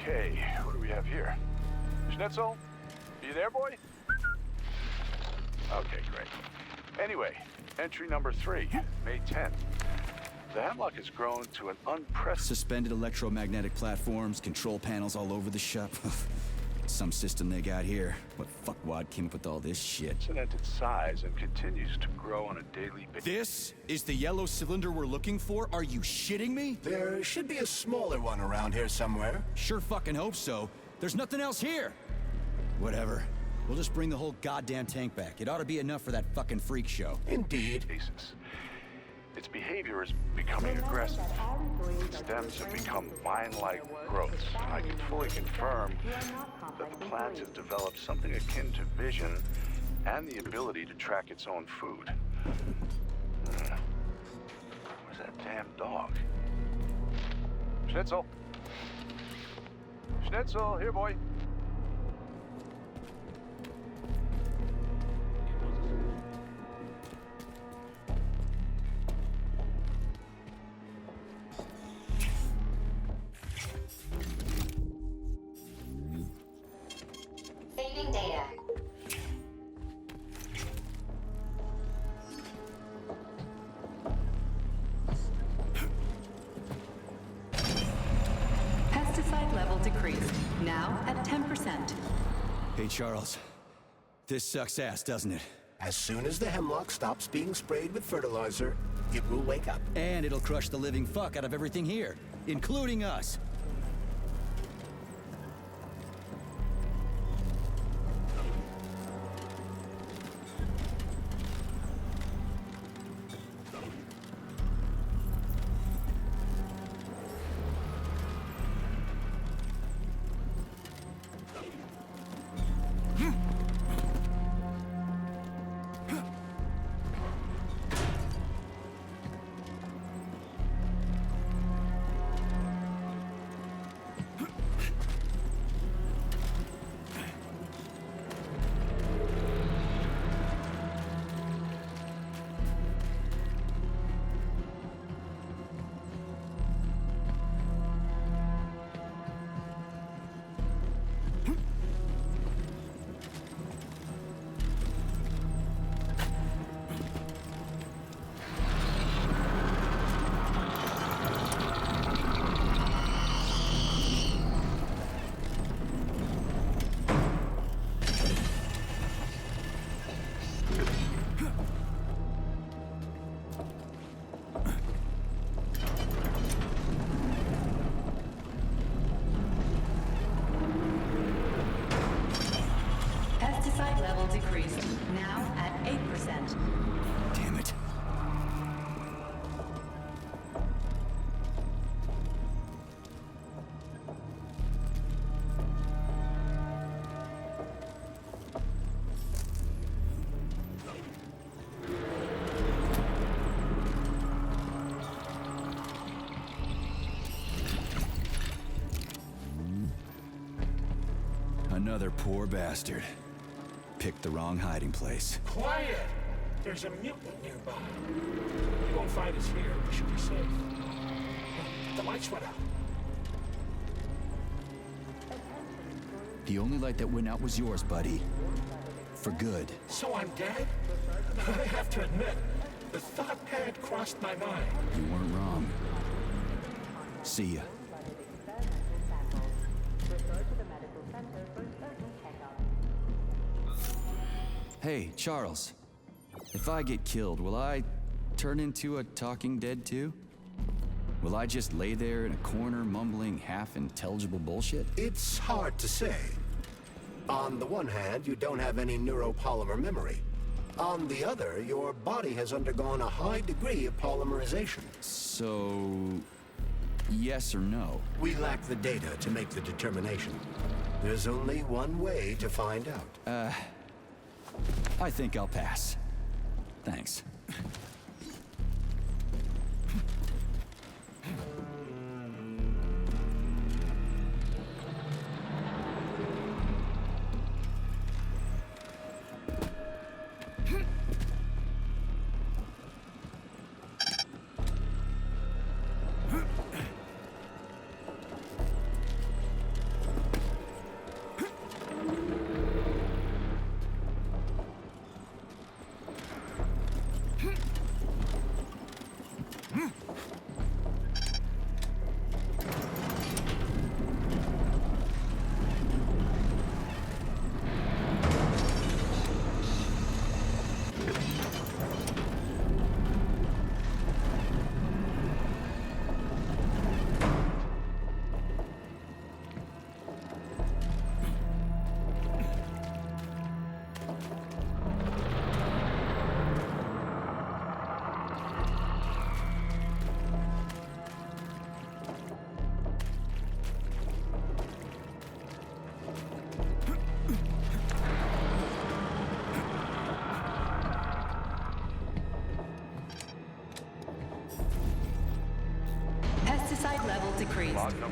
Okay, what do we have here? Schnitzel? You there, boy? Okay, great. Anyway, entry number 3, May 10th. The Hemlock has grown to an unprecedented... Suspended electromagnetic platforms, control panels all over the shop. Some system they got here. What fuckwad came up with all this shit? ...unprecedented size and continues to grow on a daily basis. This is the yellow cylinder we're looking for? Are you shitting me? There should be a smaller one around here somewhere. Sure fucking hope so. There's nothing else here. Whatever. We'll just bring the whole goddamn tank back. It ought to be enough for that fucking freak show. Indeed. Its behavior is becoming aggressive. Its stems have become vine-like growths. I can fully confirm that the plant has developed something akin to vision and the ability to track its own food. Where's that damn dog? Schnitzel! Schnitzel, here, boy. Saving data. Pesticide level decreased. Now at 10%. Hey, Charles. This sucks ass, doesn't it? As soon as the Hemlock stops being sprayed with fertilizer, it will wake up. And it'll crush the living fuck out of everything here, including us. Another poor bastard. Picked the wrong hiding place. Quiet! There's a mutant nearby. He won't find us here. We should be safe. The lights went out. The only light that went out was yours, buddy. For good. So I'm dead? I have to admit, the thought had crossed my mind. You weren't wrong. See ya. Hey, Charles. If I get killed, will I turn into a talking dead too? Will I just lay there in a corner mumbling half-intelligible bullshit? It's hard to say. On the one hand, you don't have any neuropolymer memory. On the other, your body has undergone a high degree of polymerization. So, yes or no? We lack the data to make the determination. There's only one way to find out. I think I'll pass. Thanks.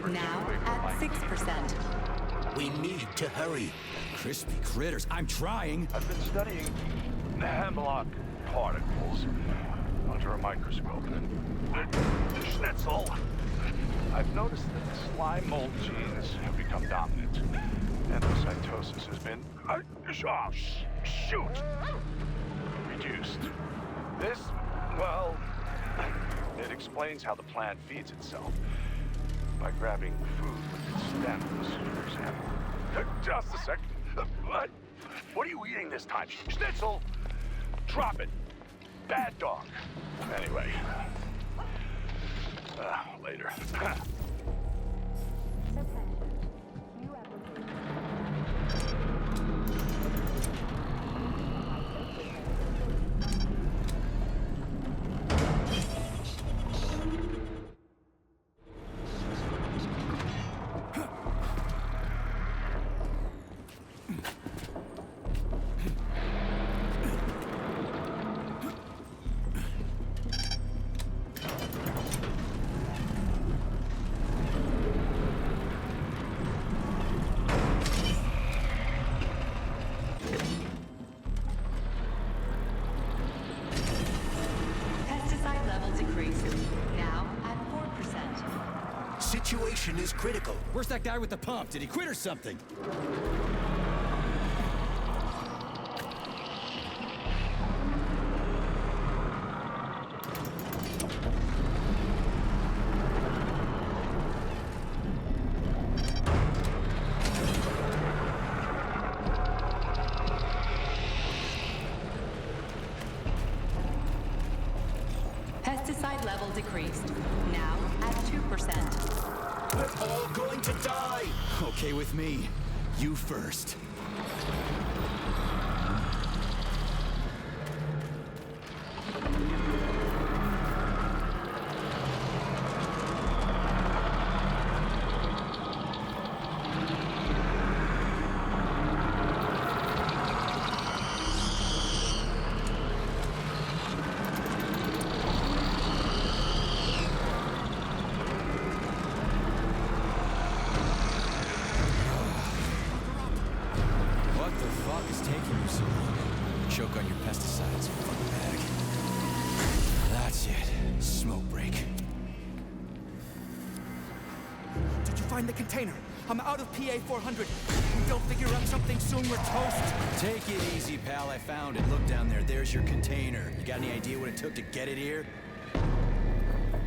Now at 6%. We need to hurry. Crispy critters, I'm trying. I've been studying hemlock particles under a microscope. Schnitzel! I've noticed that the slime mold genes have become dominant. Endocytosis has been reduced. This, well, it explains how the plant feeds itself. By grabbing food with its stems, for example. Just a second. What are you eating this time? Schnitzel! Drop it! Bad dog. Anyway. Later. Is critical. Where's that guy with the pump? Did he quit or something? Pesticide level decreased. Now at 2%. We're all going to die! Okay with me. You first. find the container. I'm out of PA 400. We don't figure out something soon, we're toast. Take it easy, pal. I found it. Look down there. There's your container. You got any idea what it took to get it here?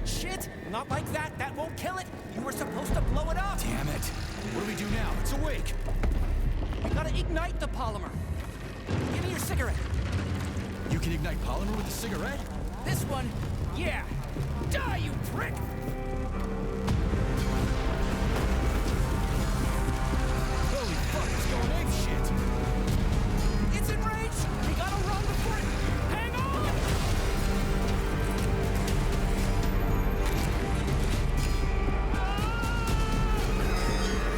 Shit! Not like that. That won't kill it. You were supposed to blow it up. Damn it. What do we do now? It's awake. We gotta ignite the polymer. Give me your cigarette. You can ignite polymer with a cigarette? This one, yeah. Die, you prick! Holy fuck, it's going ape shit! It's enraged! We gotta run before it... Hang on!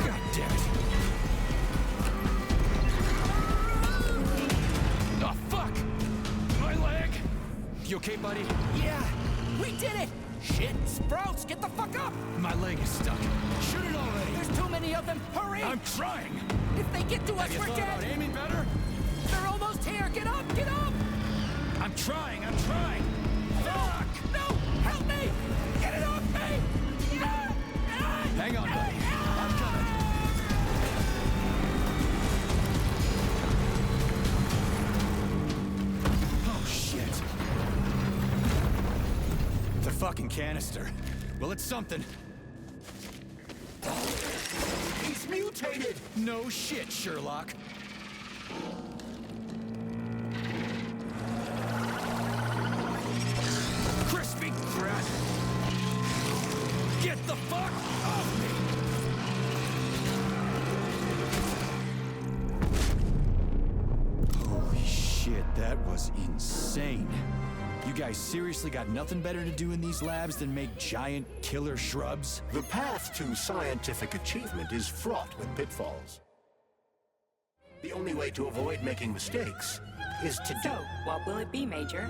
God damn it! Oh, fuck! My leg! You okay, buddy? Yeah, we did it! Shit, Sprouts, get the fuck up! My leg is stuck. Shoot it already! There's too many of them, hurry! I'm trying! If they get to us, Have you we're thought dead! about aiming better? They're almost here, get up, get up! I'm trying! Fuck! No! Help me! Get it off me! Hang on, buddy. I'm coming. Oh, shit. The fucking canister. Well, it's something. He's mutated! No shit, Sherlock. Crispy crap! Get the fuck off me! Holy shit, that was insane. You guys seriously got nothing better to do in these labs than make giant killer shrubs? The path to scientific achievement is fraught with pitfalls. The only way to avoid making mistakes is to So, what will it be, Major?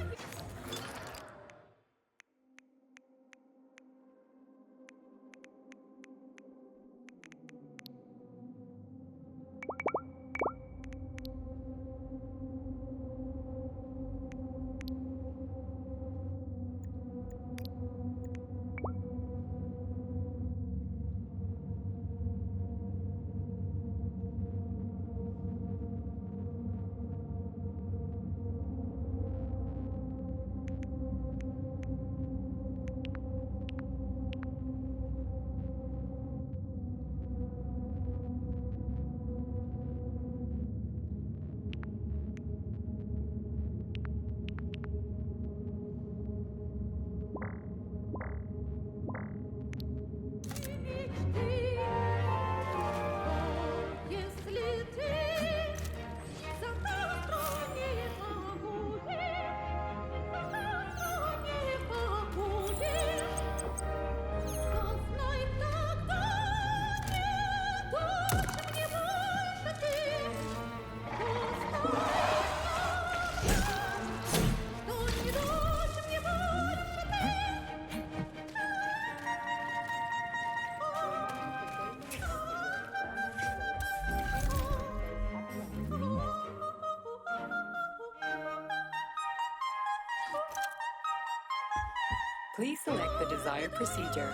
Please select the desired procedure.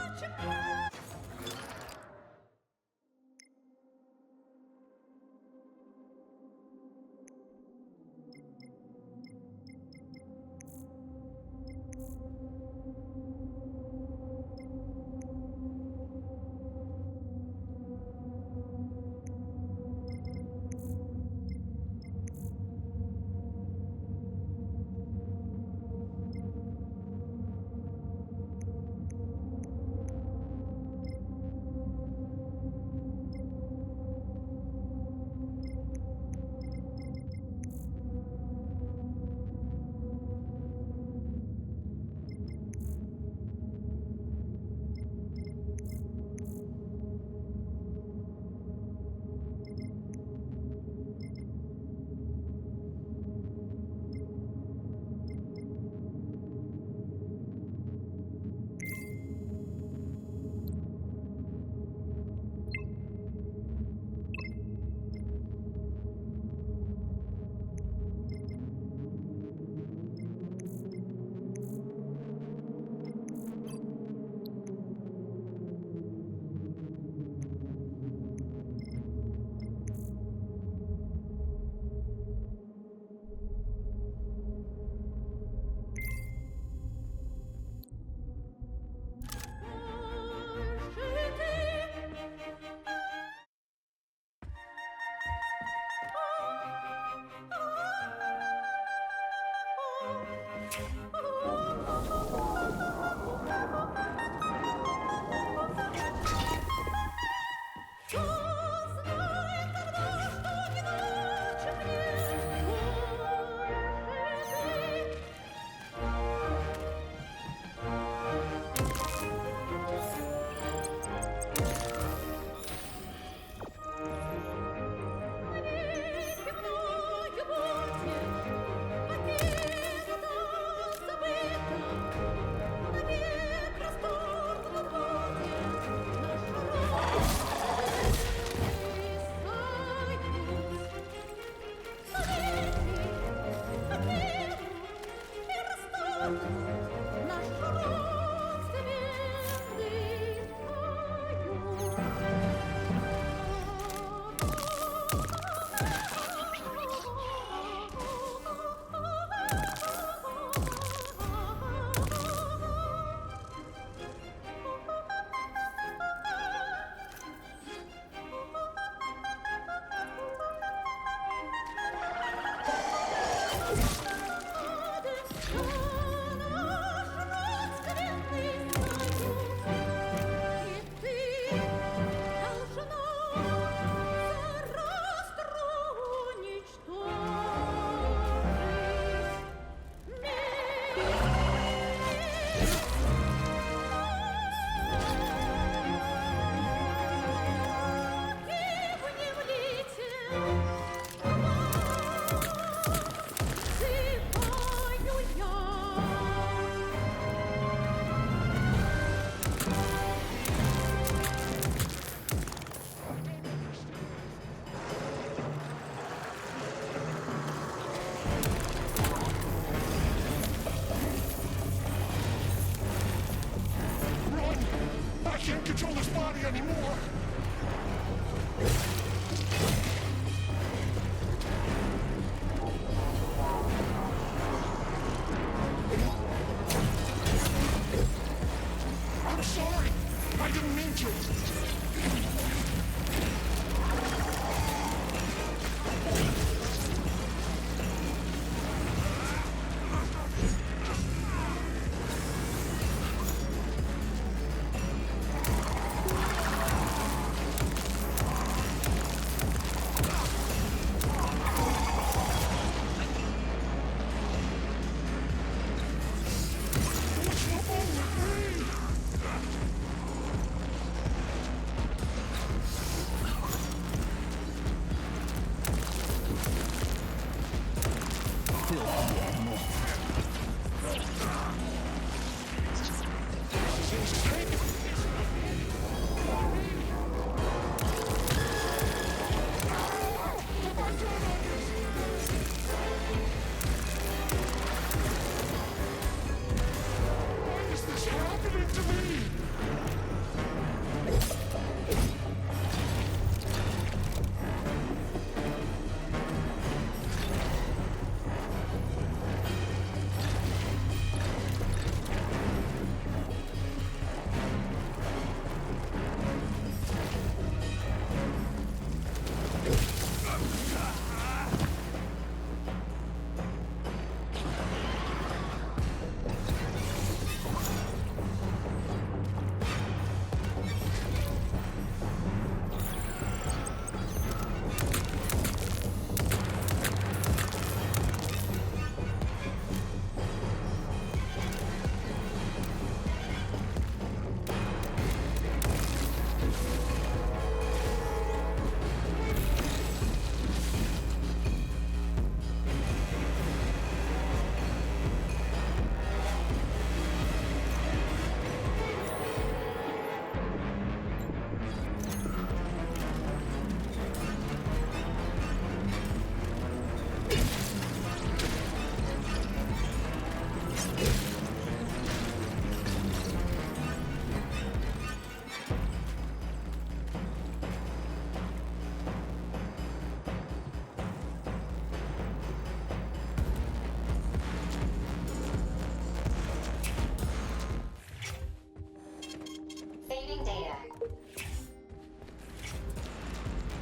can't control his body anymore! I'm sorry! I didn't mean to!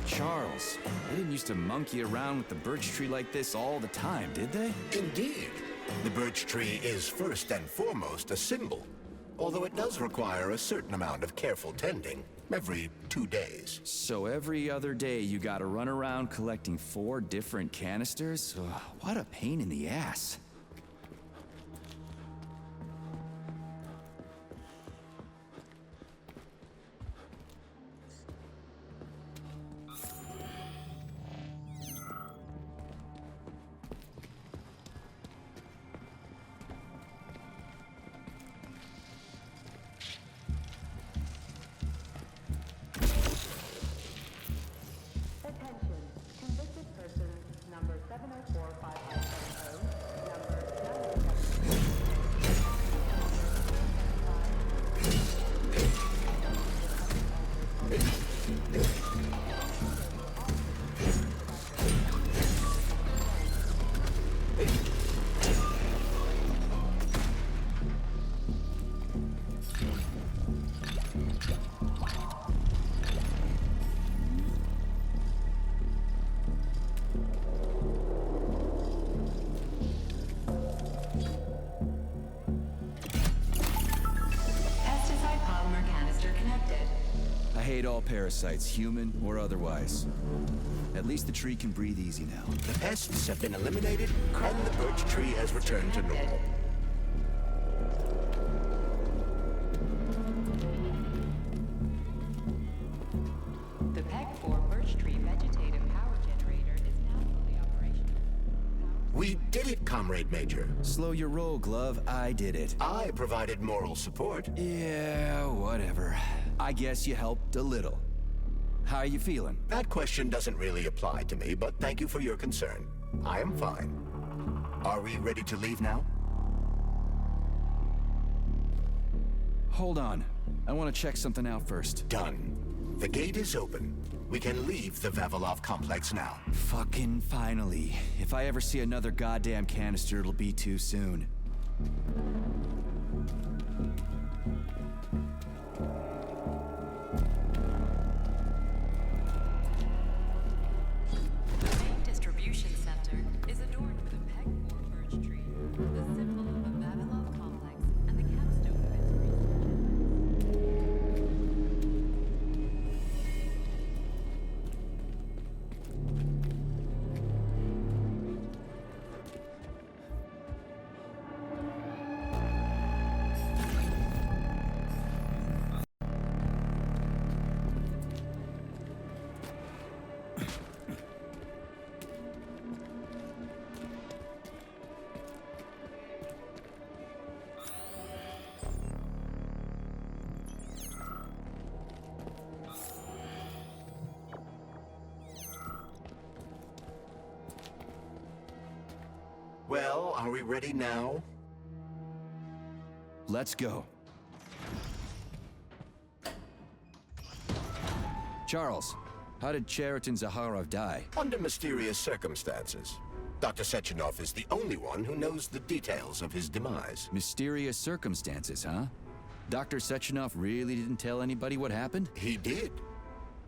Charles, they didn't used to monkey around with the birch tree like this all the time, did they? Indeed. The birch tree is first and foremost a symbol, although it does require a certain amount of careful tending every 2 days. So every other day you gotta run around collecting 4 different canisters? Ugh, what a pain in the ass. Parasites, human or otherwise. At least the tree can breathe easy now. The pests have been eliminated, and the birch tree has returned to normal. The PEG 4 birch tree vegetative power generator is now fully operational. We did it, Comrade Major. Slow your roll, Glove. I did it. I provided moral support. Yeah, whatever. I guess you helped a little. How are you feeling? That question doesn't really apply to me, but thank you for your concern. I am fine. Are we ready to leave now? Hold on. I want to check something out first. Done. The gate is open. We can leave the Vavilov complex now. Fucking finally. If I ever see another goddamn canister, it'll be too soon. The main distribution center is adorned with a peg-4 birch tree, the symbol of the Vavilov complex and the capstone of its Well, are we ready now? Let's go. Charles, how did Cheriton Zaharov die? Under mysterious circumstances. Dr. Sechenov is the only one who knows the details of his demise. Mysterious circumstances, huh? Dr. Sechenov really didn't tell anybody what happened? He did.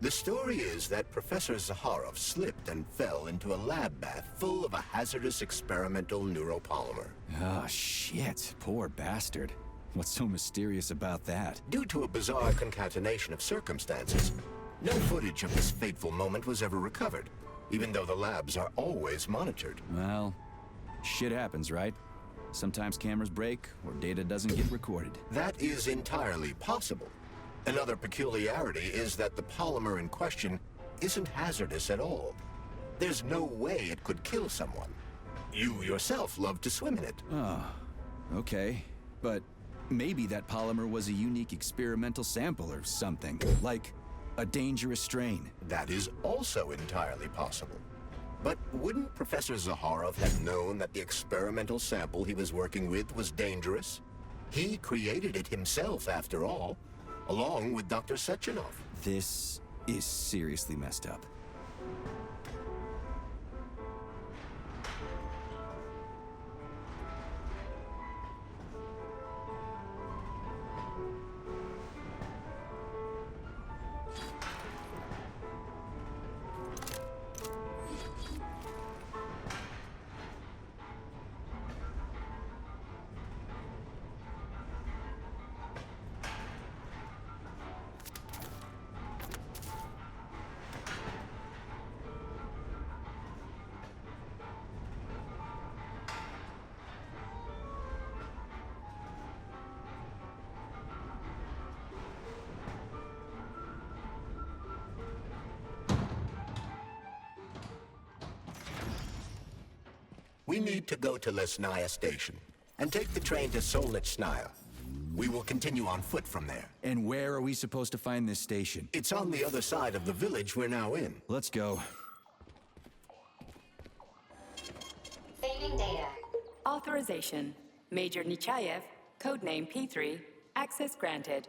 The story is that Professor Zaharov slipped and fell into a lab bath full of a hazardous experimental neuropolymer. Oh, shit. Poor bastard. What's so mysterious about that? Due to a bizarre concatenation of circumstances, no footage of this fateful moment was ever recovered, even though the labs are always monitored. Well, shit happens, right? Sometimes cameras break or data doesn't get recorded. That is entirely possible. Another peculiarity is that the polymer in question isn't hazardous at all. There's no way it could kill someone. You yourself love to swim in it. Oh, okay. But maybe that polymer was a unique experimental sample or something, like a dangerous strain. That is also entirely possible. But wouldn't Professor Zaharov have known that the experimental sample he was working with was dangerous? He created it himself, after all, along with Dr. Sechenov. This is seriously messed up. We need to go to Lesnaya Station and take the train to Solnitsnaya. We will continue on foot from there. And where are we supposed to find this station? It's on the other side of the village we're now in. Let's go. Saving data. Authorization. Major Nechayev, codename P3, access granted.